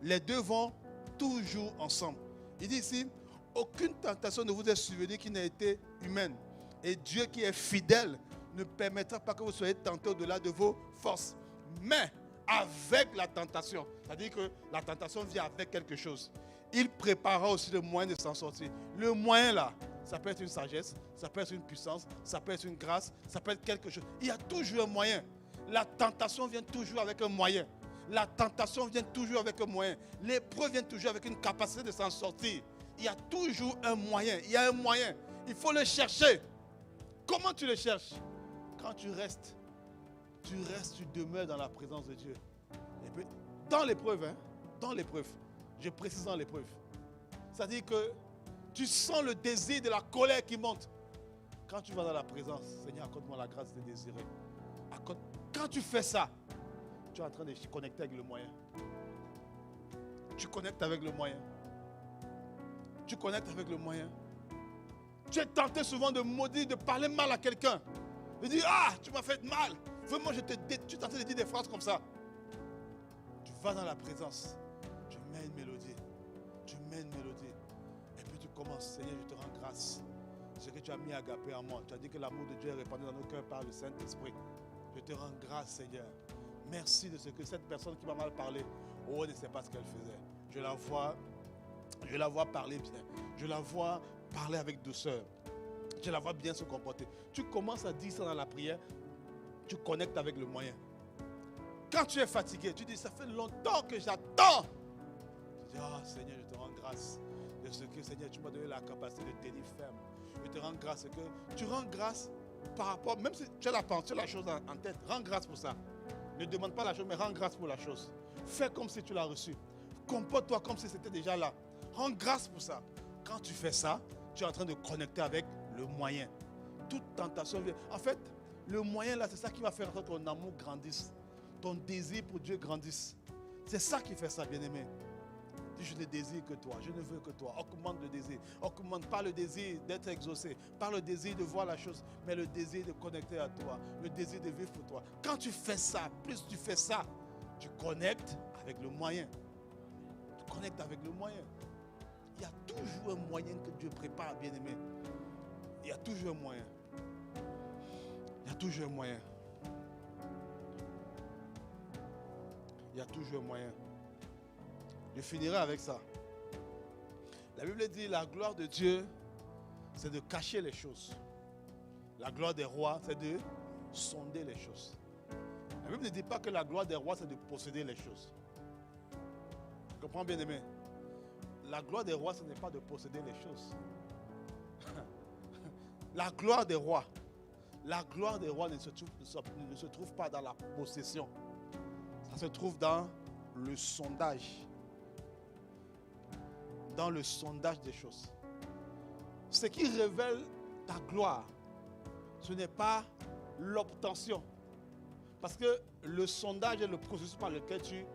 Les deux vont toujours ensemble. Il dit ici, aucune tentation ne vous est survenue qui n'a été humaine. Et Dieu qui est fidèle ne permettra pas que vous soyez tentés au-delà de vos forces. Mais avec la tentation, c'est-à-dire que la tentation vient avec quelque chose. Il préparera aussi le moyen de s'en sortir. Le moyen là, ça peut être une sagesse, ça peut être une puissance, ça peut être une grâce, ça peut être quelque chose. Il y a toujours un moyen. La tentation vient toujours avec un moyen. La tentation vient toujours avec un moyen. L'épreuve vient toujours avec une capacité de s'en sortir. Il y a toujours un moyen. Il y a un moyen. Il faut le chercher. Comment tu le cherches? Quand tu restes, tu demeures dans la présence de Dieu. Et puis, dans l'épreuve, dans l'épreuve, je précise dans l'épreuve. C'est-à-dire que tu sens le désir de la colère qui monte. Quand tu vas dans la présence, Seigneur, accorde-moi la grâce de désirer. Quand tu fais ça, tu es en train de te connecter avec le moyen. Tu connectes avec le moyen. Tu connectes avec le moyen. Tu es tenté souvent de maudire, de parler mal à quelqu'un. De dire, ah, tu m'as fait mal. Vraiment, tu es tenté de dire des phrases comme ça. Tu vas dans la présence. Tu mets une mélodie. Tu mets une mélodie. Et puis tu commences, Seigneur, je te rends grâce. Ce que tu as mis agapé en moi. Tu as dit que l'amour de Dieu est répandu dans nos cœurs par le Saint-Esprit. Je te rends grâce, Seigneur. Merci de ce que cette personne qui m'a mal parlé, oh, ne sait pas ce qu'elle faisait. Je la vois parler bien. Je la vois parler avec douceur. Je la vois bien se comporter. Tu commences à dire ça dans la prière. Tu connectes avec le moyen. Quand tu es fatigué, tu dis, ça fait longtemps que j'attends. Tu dis, ah, Seigneur, je te rends grâce de ce que, Seigneur, tu m'as donné la capacité de tenir ferme. Je te rends grâce que tu rends grâce par rapport, même si tu as la pensée, la chose en tête, rends grâce pour ça. Ne demande pas la chose, mais rends grâce pour la chose. Fais comme si tu l'as reçu. Comporte-toi comme si c'était déjà là. Rends grâce pour ça. Quand tu fais ça, tu es en train de connecter avec le moyen. Toute tentation vient. En fait, le moyen là, c'est ça qui va faire que ton amour grandisse. Ton désir pour Dieu grandisse. C'est ça qui fait ça, bien-aimé. Dis, je ne désire que toi, je ne veux que toi. Augmente le désir. Augmente pas le désir d'être exaucé, pas le désir de voir la chose, mais le désir de connecter à toi, le désir de vivre pour toi. Quand tu fais ça, plus tu fais ça, tu connectes avec le moyen. Tu connectes avec le moyen. Il y a toujours un moyen que Dieu prépare, bien-aimé. Il y a toujours un moyen. Il y a toujours un moyen. Il y a toujours un moyen. Je finirai avec ça. La Bible dit, la gloire de Dieu, c'est de cacher les choses. La gloire des rois, c'est de sonder les choses. La Bible ne dit pas que la gloire des rois, c'est de posséder les choses. Tu comprends, bien aimé? La gloire des rois, ce n'est pas de posséder les choses. La gloire des rois ne se trouve pas dans la possession. Ça se trouve dans le sondage. Dans le sondage des choses. Ce qui révèle ta gloire, ce n'est pas l'obtention. Parce que le sondage est le processus par lequel tu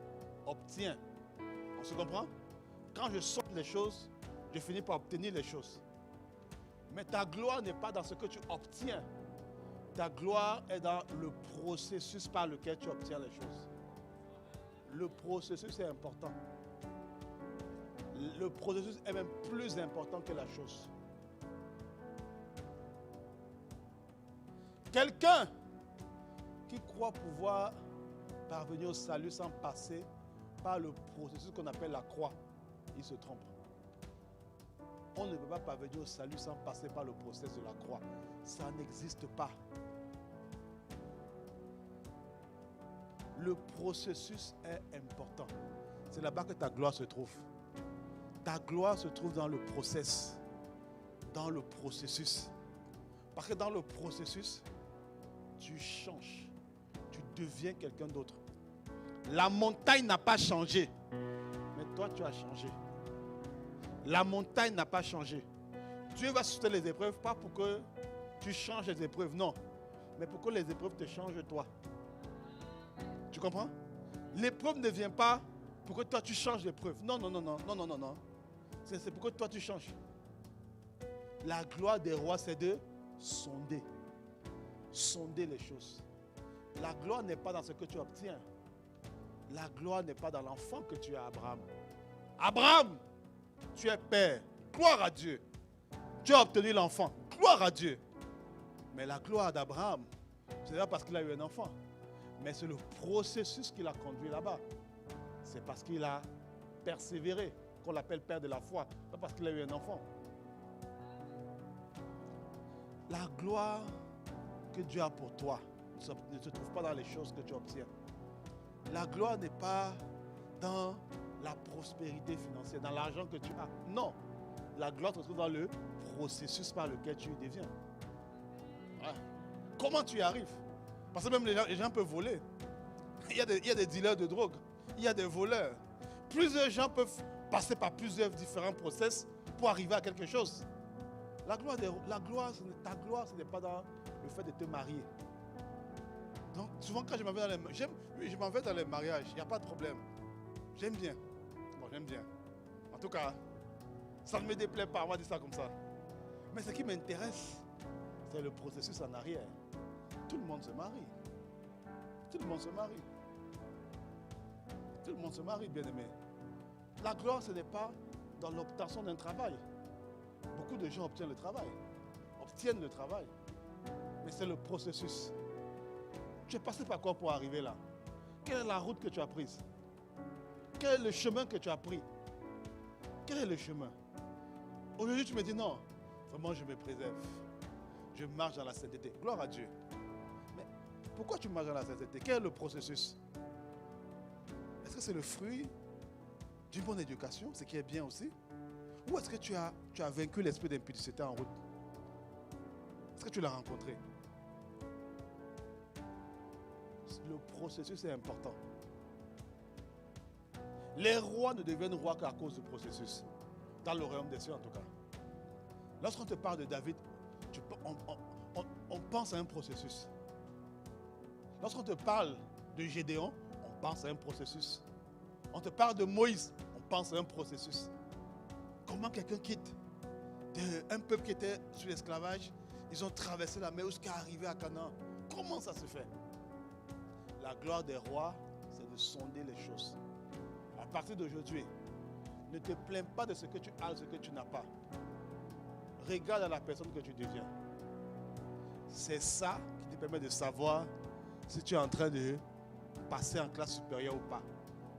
obtiens. On se comprend? Quand je sonde les choses, je finis par obtenir les choses. Mais ta gloire n'est pas dans ce que tu obtiens. Ta gloire est dans le processus par lequel tu obtiens les choses. Le processus est important. Le processus est même plus important que la chose. Quelqu'un qui croit pouvoir parvenir au salut sans passer par le processus qu'on appelle la croix, il se trompe. On ne peut pas parvenir au salut sans passer par le processus de la croix. Ça n'existe pas. Le processus est important. C'est là-bas que ta gloire se trouve. Ta gloire se trouve dans le process, dans le processus. Parce que dans le processus, tu changes, tu deviens quelqu'un d'autre. La montagne n'a pas changé, mais toi tu as changé. La montagne n'a pas changé. Dieu va susciter les épreuves, pas pour que tu changes les épreuves, non, mais pour que les épreuves te changent toi. Tu comprends? L'épreuve ne vient pas pour que toi tu changes l'épreuve. Non. C'est pour que toi tu changes. La gloire des rois, c'est de sonder. Sonder les choses. La gloire n'est pas dans ce que tu obtiens. La gloire n'est pas dans l'enfant que tu as, Abraham. Abraham, tu es père. Gloire à Dieu. Tu as obtenu l'enfant. Gloire à Dieu. Mais la gloire d'Abraham, ce n'est pas parce qu'il a eu un enfant. Mais c'est le processus qui l'a conduit là-bas. C'est parce qu'il a persévéré, qu'on l'appelle père de la foi, pas parce qu'il a eu un enfant. La gloire que Dieu a pour toi ne se trouve pas dans les choses que tu obtiens. La gloire n'est pas dans la prospérité financière, dans l'argent que tu as. Non. La gloire se trouve dans le processus par lequel tu y deviens. Ouais. Comment tu y arrives? Parce que même les gens peuvent voler. Il y a des dealers de drogue. Il y a des voleurs. Plusieurs gens peuvent passer par plusieurs différents process pour arriver à quelque chose. Ta gloire, ce n'est pas dans le fait de te marier. Donc, souvent, quand je m'en vais dans les mariages, il n'y a pas de problème. J'aime bien. Bon, j'aime bien. En tout cas, ça ne me déplaît pas, on va dire ça comme ça. Mais ce qui m'intéresse, c'est le processus en arrière. Tout le monde se marie. Tout le monde se marie. Tout le monde se marie, bien-aimé. La gloire, ce n'est pas dans l'obtention d'un travail. Beaucoup de gens obtiennent le travail. Mais c'est le processus. Tu es passé par quoi pour arriver là? Quelle est la route que tu as prise? Quel est le chemin que tu as pris? Quel est le chemin? Aujourd'hui, tu me dis non. Vraiment, je me préserve. Je marche dans la sainteté. Gloire à Dieu. Mais pourquoi tu marches dans la sainteté? Quel est le processus? Est-ce que c'est le fruit d'une bonne éducation, ce qui est bien aussi? Ou est-ce que tu as vaincu l'esprit d'impudicité en route? Est-ce que tu l'as rencontré? Le processus est important. Les rois ne deviennent rois qu'à cause du processus. Dans le royaume des cieux, en tout cas. Lorsqu'on te parle de David, on pense à un processus. Lorsqu'on te parle de Gédéon, on pense à un processus. On te parle de Moïse, on pense à un processus. Comment quelqu'un quitte un peuple qui était sous l'esclavage, ils ont traversé la mer jusqu'à arriver à Canaan. Comment ça se fait? La gloire des rois, c'est de sonder les choses. À partir d'aujourd'hui, ne te plains pas de ce que tu as, de ce que tu n'as pas. Regarde à la personne que tu deviens. C'est ça qui te permet de savoir si tu es en train de passer en classe supérieure ou pas.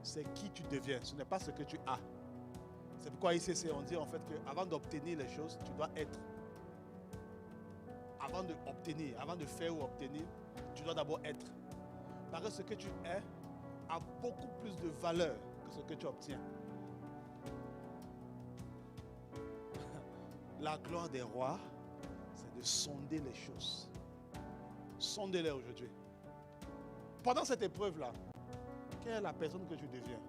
C'est qui tu deviens, ce n'est pas ce que tu as. C'est pourquoi ici, on dit en fait qu'avant d'obtenir les choses, tu dois être. Avant de faire ou obtenir, tu dois d'abord être. Parce que ce que tu es a beaucoup plus de valeur que ce que tu obtiens. La gloire des rois, c'est de sonder les choses. Sondez-les aujourd'hui. Pendant cette épreuve-là, quelle est la personne que tu deviens?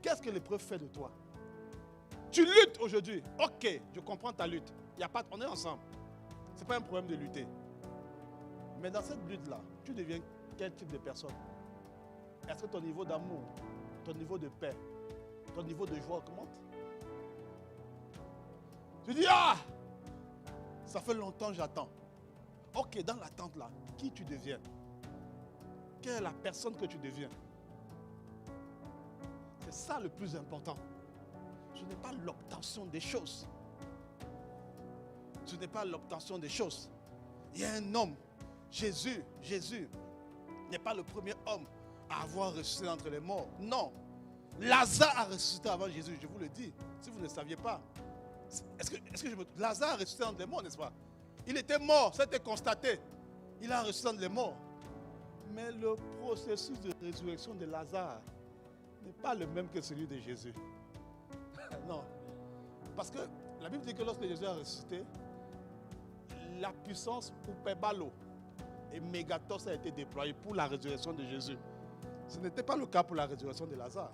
Qu'est-ce que l'épreuve fait de toi? Tu luttes aujourd'hui. Ok, je comprends ta lutte. On est ensemble. Ce n'est pas un problème de lutter. Mais dans cette lutte-là, tu deviens quel type de personne? Est-ce que ton niveau d'amour, ton niveau de paix, ton niveau de joie augmente? Tu dis, ça fait longtemps que j'attends. Ok, dans l'attente là, qui tu deviens? Quelle est la personne que tu deviens? C'est ça le plus important. Ce n'est pas l'obtention des choses. Ce n'est pas l'obtention des choses. Il y a un homme, Jésus n'est pas le premier homme à avoir ressuscité entre les morts. Non. Lazare a ressuscité avant Jésus, je vous le dis, si vous ne saviez pas. Lazare a ressuscité entre les morts, n'est-ce pas? Il était mort, ça a été constaté. Il a ressuscité entre les morts. Mais le processus de résurrection de Lazare n'est pas le même que celui de Jésus. Non. Parce que la Bible dit que lorsque Jésus a ressuscité, la puissance Upebalo et Mégatos a été déployée pour la résurrection de Jésus. Ce n'était pas le cas pour la résurrection de Lazare.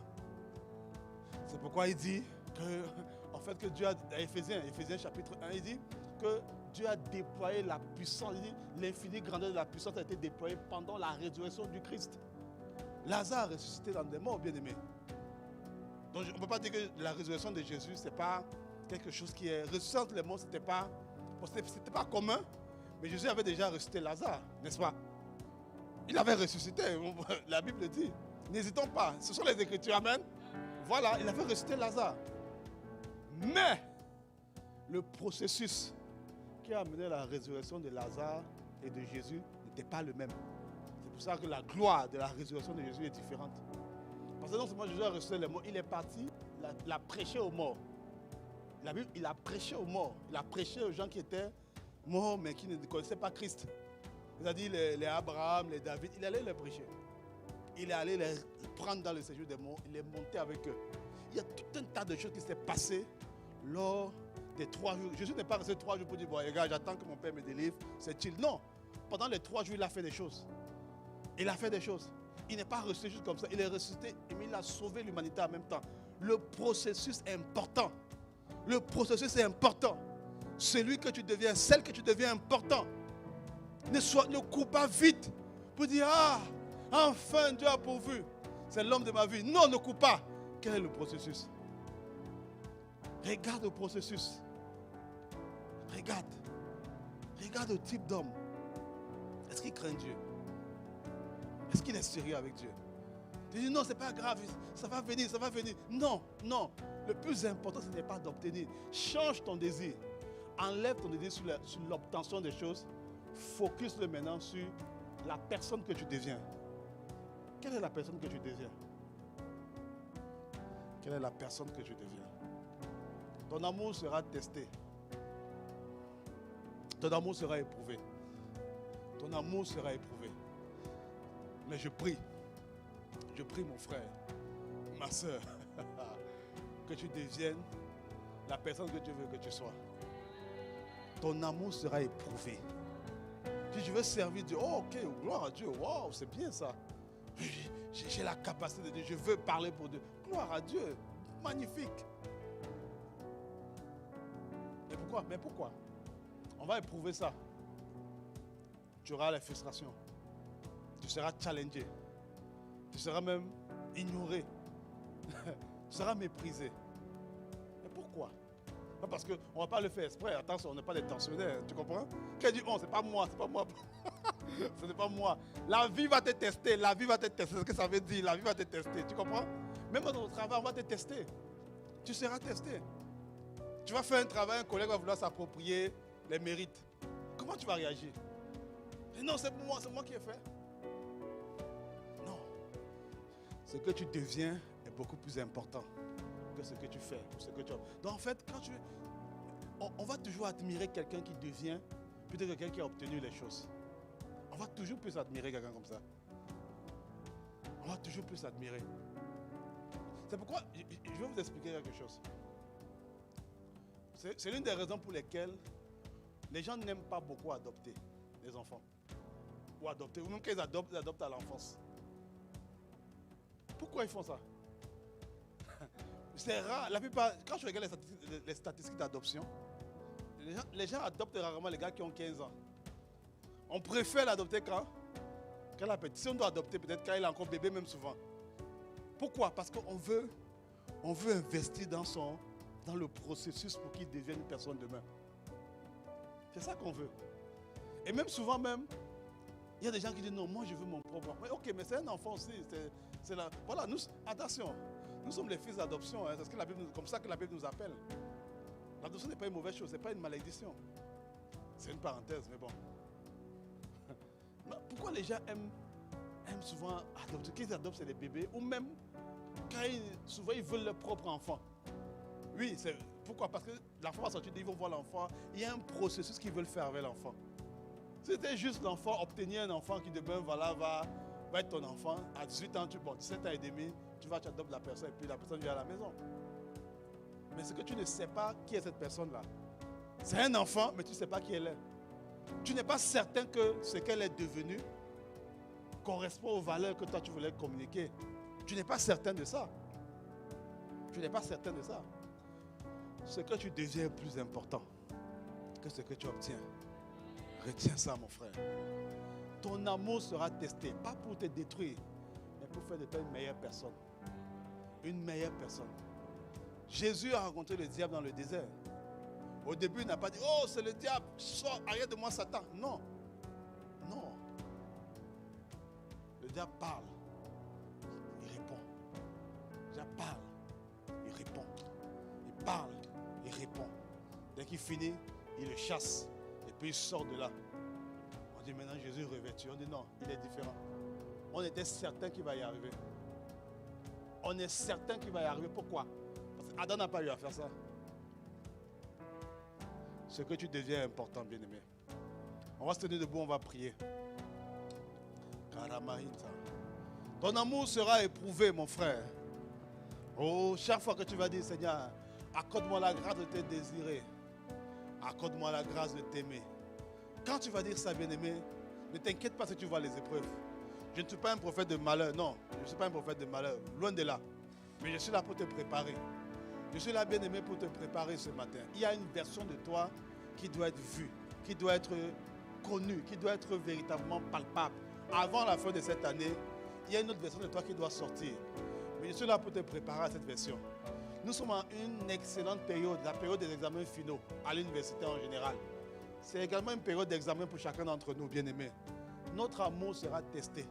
C'est pourquoi il dit que Dieu a, Éphésiens chapitre 1, il dit que Dieu a déployé la puissance, il dit l'infinie grandeur de la puissance a été déployée pendant la résurrection du Christ. Lazare a ressuscité dans des morts, bien-aimés. Donc on ne peut pas dire que la résurrection de Jésus, ce n'est pas quelque chose qui est ressuscité entre les morts, c'était pas commun, mais Jésus avait déjà ressuscité Lazare, n'est-ce pas? Il avait ressuscité, la Bible dit. N'hésitons pas, ce sont les Écritures, amen. Voilà, il avait ressuscité Lazare. Mais le processus qui a amené la résurrection de Lazare et de Jésus n'était pas le même. C'est pour ça que la gloire de la résurrection de Jésus est différente. Parce que non seulement Jésus a ressuscité les morts, il est parti, il a prêché aux morts. La Bible, il a prêché aux morts. Il a prêché aux gens qui étaient morts mais qui ne connaissaient pas Christ. C'est-à-dire les Abraham, les David, il allait les prêcher. il est allé les prendre dans le séjour des morts, il est monté avec eux. Il y a tout un tas de choses qui s'est passé lors des 3 jours. Jésus n'est pas resté 3 jours pour dire, bon, les gars, j'attends que mon Père me délivre, c'est chill. Non, pendant les 3 jours, il a fait des choses. Il a fait des choses. Il n'est pas resté juste comme ça, il est ressuscité, mais il a sauvé l'humanité en même temps. Le processus est important. Le processus est important. Celui que tu deviens, celle que tu deviens important. Ne cours pas vite pour dire, ah, enfin Dieu a pourvu. C'est l'homme de ma vie. Non, ne cours pas. Quel est le processus? Regarde le processus. Regarde. Regarde le type d'homme. Est-ce qu'il craint Dieu? Est-ce qu'il est sérieux avec Dieu? Tu dis non, c'est pas grave, ça va venir, ça va venir. Non, non. Le plus important, ce n'est pas d'obtenir. Change ton désir. Enlève ton désir sur l'obtention des choses. Focus-le maintenant sur la personne que tu deviens. Quelle est la personne que tu deviens? Quelle est la personne que tu deviens? Ton amour sera testé. Ton amour sera éprouvé. Ton amour sera éprouvé. Mais je prie mon frère, ma soeur, que tu deviennes la personne que Dieu veut que tu sois. Ton amour sera éprouvé. Si je veux servir Dieu, oh ok, gloire à Dieu, wow, c'est bien ça. J'ai la capacité de Dieu, je veux parler pour Dieu. Gloire à Dieu, magnifique. Mais pourquoi? On va éprouver ça. Tu auras la frustration. Tu seras challengé. Tu seras même ignoré. Tu seras méprisé. Mais pourquoi? Pas parce qu'on ne va pas le faire exprès. Attention, on n'est pas des tensionnaires. Tu comprends? Qui dit, oh, c'est pas moi, c'est pas moi. Ce n'est pas moi. La vie va te tester. La vie va te tester. C'est ce que ça veut dire. La vie va te tester. Tu comprends? Même dans ton travail, on va te tester. Tu seras testé. Tu vas faire un travail, un collègue va vouloir s'approprier les mérites. Comment tu vas réagir? Et non, c'est moi qui ai fait. Non. Ce que tu deviens est beaucoup plus important que ce que tu fais. Ce que tu as. Donc en fait, quand on va toujours admirer quelqu'un qui devient plutôt que quelqu'un qui a obtenu les choses. On va toujours plus admirer quelqu'un comme ça. On va toujours plus admirer. C'est pourquoi je vais vous expliquer quelque chose. C'est l'une des raisons pour lesquelles les gens n'aiment pas beaucoup adopter les enfants. Ou adopter, ou même quand ils adoptent à l'enfance. Pourquoi ils font ça? C'est rare. La plupart, quand je regarde les statistiques d'adoption, les gens adoptent rarement les gars qui ont 15 ans. On préfère l'adopter quand la petite. Si on doit adopter, peut-être quand il est encore bébé, même souvent. Pourquoi? Parce qu'on veut investir dans le processus pour qu'il devienne une personne demain. C'est ça qu'on veut. Et même souvent, il y a des gens qui disent non, moi je veux mon propre enfant. Ok, mais c'est un enfant aussi. Voilà, attention, nous sommes les fils d'adoption. Hein, c'est comme ça que la Bible nous appelle. L'adoption n'est pas une mauvaise chose, ce n'est pas une malédiction. C'est une parenthèse, mais bon. Pourquoi les gens aiment souvent adopter? Qu'ils adoptent, c'est les bébés. Ou même, souvent ils veulent leur propre enfant. Oui, pourquoi? Parce que l'enfant va sortir, ils vont voir l'enfant. Il y a un processus qu'ils veulent faire avec l'enfant. Si c'était juste l'enfant, obtenir un enfant qui demain voilà, va être ton enfant, à 18 ans, 17 ans et demi, tu adoptes la personne et puis la personne vient à la maison. Mais ce que tu ne sais pas qui est cette personne-là. C'est un enfant, mais tu ne sais pas qui elle est. Tu n'es pas certain que ce qu'elle est devenue correspond aux valeurs que toi tu voulais communiquer. Tu n'es pas certain de ça. Tu n'es pas certain de ça. Ce que tu deviens est plus important que ce que tu obtiens. Retiens ça, mon frère. Ton amour sera testé, pas pour te détruire, mais pour faire de toi une meilleure personne. Une meilleure personne. Jésus a rencontré le diable dans le désert. Au début, il n'a pas dit, oh, c'est le diable, sors, arrête de moi, Satan. Non. Non. Le diable parle. Il répond. Le diable parle. Il répond. Il parle. Il répond. Dès qu'il finit, il le chasse. Et puis il sort de là. On dit maintenant Jésus est revêtu. On dit non, il est différent. On était certain qu'il va y arriver. On est certain qu'il va y arriver. Pourquoi? Parce qu'Adam n'a pas eu à faire ça. Ce que tu deviens est important, bien-aimé. On va se tenir debout, on va prier. Ton amour sera éprouvé, mon frère. Oh, chaque fois que tu vas dire, Seigneur, accorde-moi la grâce de te désirer. Accorde-moi la grâce de t'aimer. Quand tu vas dire ça, bien-aimé, ne t'inquiète pas si tu vois les épreuves. Je ne suis pas un prophète de malheur, non. Je ne suis pas un prophète de malheur, loin de là. Mais je suis là pour te préparer. Je suis là, bien-aimé, pour te préparer ce matin. Il y a une version de toi qui doit être vue, qui doit être connue, qui doit être véritablement palpable. Avant la fin de cette année, il y a une autre version de toi qui doit sortir. Mais je suis là pour te préparer à cette version. Nous sommes en une excellente période, la période des examens finaux à l'université en général. C'est également une période d'examen pour chacun d'entre nous, bien-aimés. Notre amour sera testé.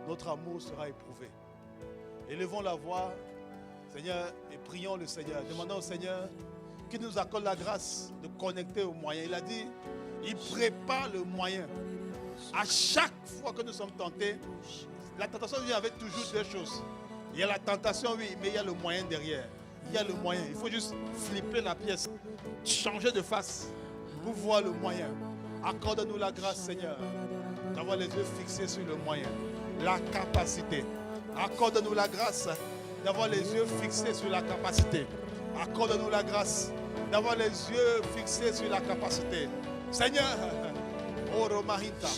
Notre amour sera éprouvé. Élevons la voix, Seigneur, et prions le Seigneur. Demandons au Seigneur qu'il nous accorde la grâce de connecter au moyen. Il a dit, il prépare le moyen. À chaque fois que nous sommes tentés, la tentation vient avec toujours deux choses. Il y a la tentation, oui, mais il y a le moyen derrière. Il y a le moyen. Il faut juste flipper la pièce, changer de face pour voir le moyen. Accorde-nous la grâce, Seigneur, d'avoir les yeux fixés sur le moyen, la capacité. Accorde-nous la grâce d'avoir les yeux fixés sur la capacité. Accorde-nous la grâce d'avoir les yeux fixés sur la capacité. Seigneur, Oromahinta,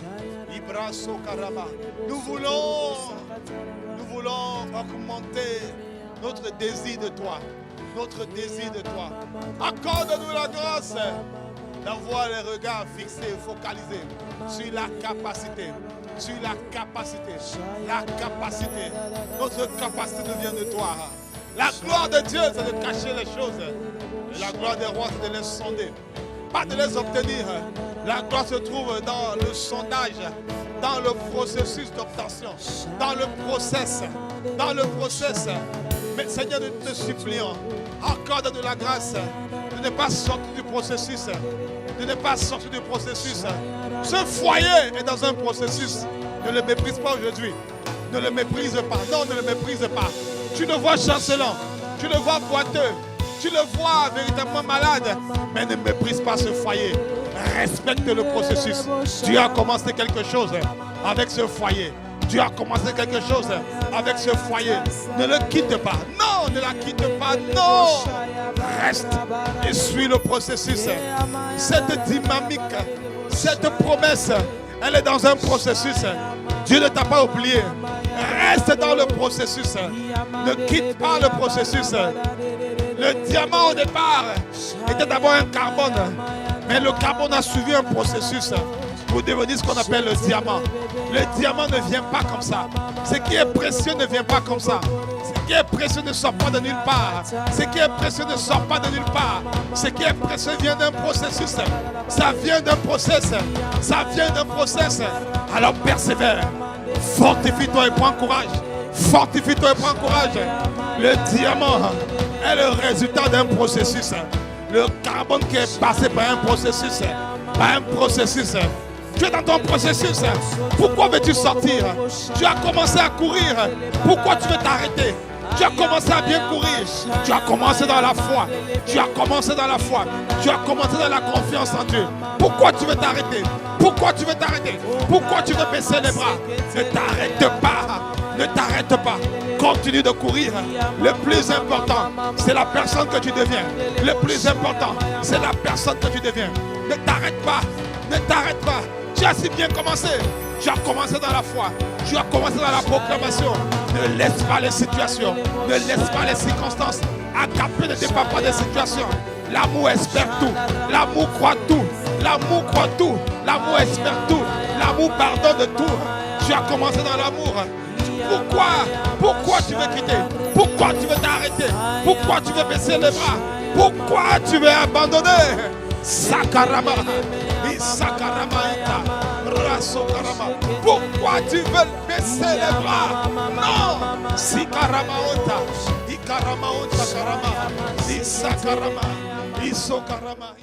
Ibraso Karama, nous voulons augmenter notre désir de toi. Notre désir de toi. Accorde-nous la grâce d'avoir les regards fixés, focalisés sur la capacité. Sur la capacité. La capacité. Notre capacité vient de toi. La gloire de Dieu, c'est de cacher les choses. Et la gloire des rois, c'est de les sonder. Pas de les obtenir. La gloire se trouve dans le sondage, dans le processus d'obtention, dans le process. Mais Seigneur, nous te supplions, accorde-nous la grâce de ne pas sortir du processus. De ne pas sortir du processus. Ce foyer est dans un processus. Ne le méprise pas aujourd'hui. Ne le méprise pas. Non, ne le méprise pas. Tu le vois chancelant. Tu le vois boiteux. Tu le vois véritablement malade. Mais ne méprise pas ce foyer. Respecte le processus. Dieu a commencé quelque chose avec ce foyer. Dieu a commencé quelque chose avec ce foyer. Ne le quitte pas. Non, ne la quitte pas. Non. Reste et suis le processus. Cette dynamique, cette promesse, elle est dans un processus. Dieu ne t'a pas oublié. Reste dans le processus. Ne quitte pas le processus. Le diamant au départ était d'abord un carbone. Mais le carbone a suivi un processus pour devenir ce qu'on appelle le diamant. Le diamant ne vient pas comme ça. Ce qui est précieux ne vient pas comme ça. Ce qui est précieux ne sort pas de nulle part. Ce qui est précieux ne sort pas de nulle part. Ce qui est précieux vient d'un processus. Ça vient d'un process. Ça vient d'un process. Alors persévère. Fortifie-toi et prends courage. Fortifie-toi et prends courage. Le diamant est le résultat d'un processus. Le carbone qui est passé par un processus. Par un processus. Tu es dans ton processus. Pourquoi veux-tu sortir? Tu as commencé à courir. Pourquoi tu veux t'arrêter? Tu as commencé à bien courir. Tu as commencé dans la foi. Tu as commencé dans la foi. Tu as commencé dans la confiance en Dieu. Pourquoi tu veux t'arrêter? Pourquoi tu veux t'arrêter? Pourquoi tu veux baisser les bras? Ne t'arrête pas. Ne t'arrête pas. Continue de courir. Le plus important, c'est la personne que tu deviens. Le plus important, c'est la personne que tu deviens. Ne t'arrête pas. Ne t'arrête pas. Tu as si bien commencé. Tu as commencé dans la foi. Tu as commencé dans la proclamation. Ne laisse pas les situations. Ne laisse pas les circonstances accapler ne dépend pas des situations. L'amour espère tout. L'amour croit tout. L'amour croit tout. L'amour espère tout. L'amour pardonne de tout. Tu as commencé dans l'amour. Pourquoi tu veux quitter? Pourquoi tu veux t'arrêter? Pourquoi tu veux baisser les bras? Pourquoi tu veux abandonner? Sakarama, Isakarama, Rasokarama. Pourquoi tu veux baisser les bras? Non! Sikarama Ota, Ikarama Ota Karama, Isakarama, Isokarama.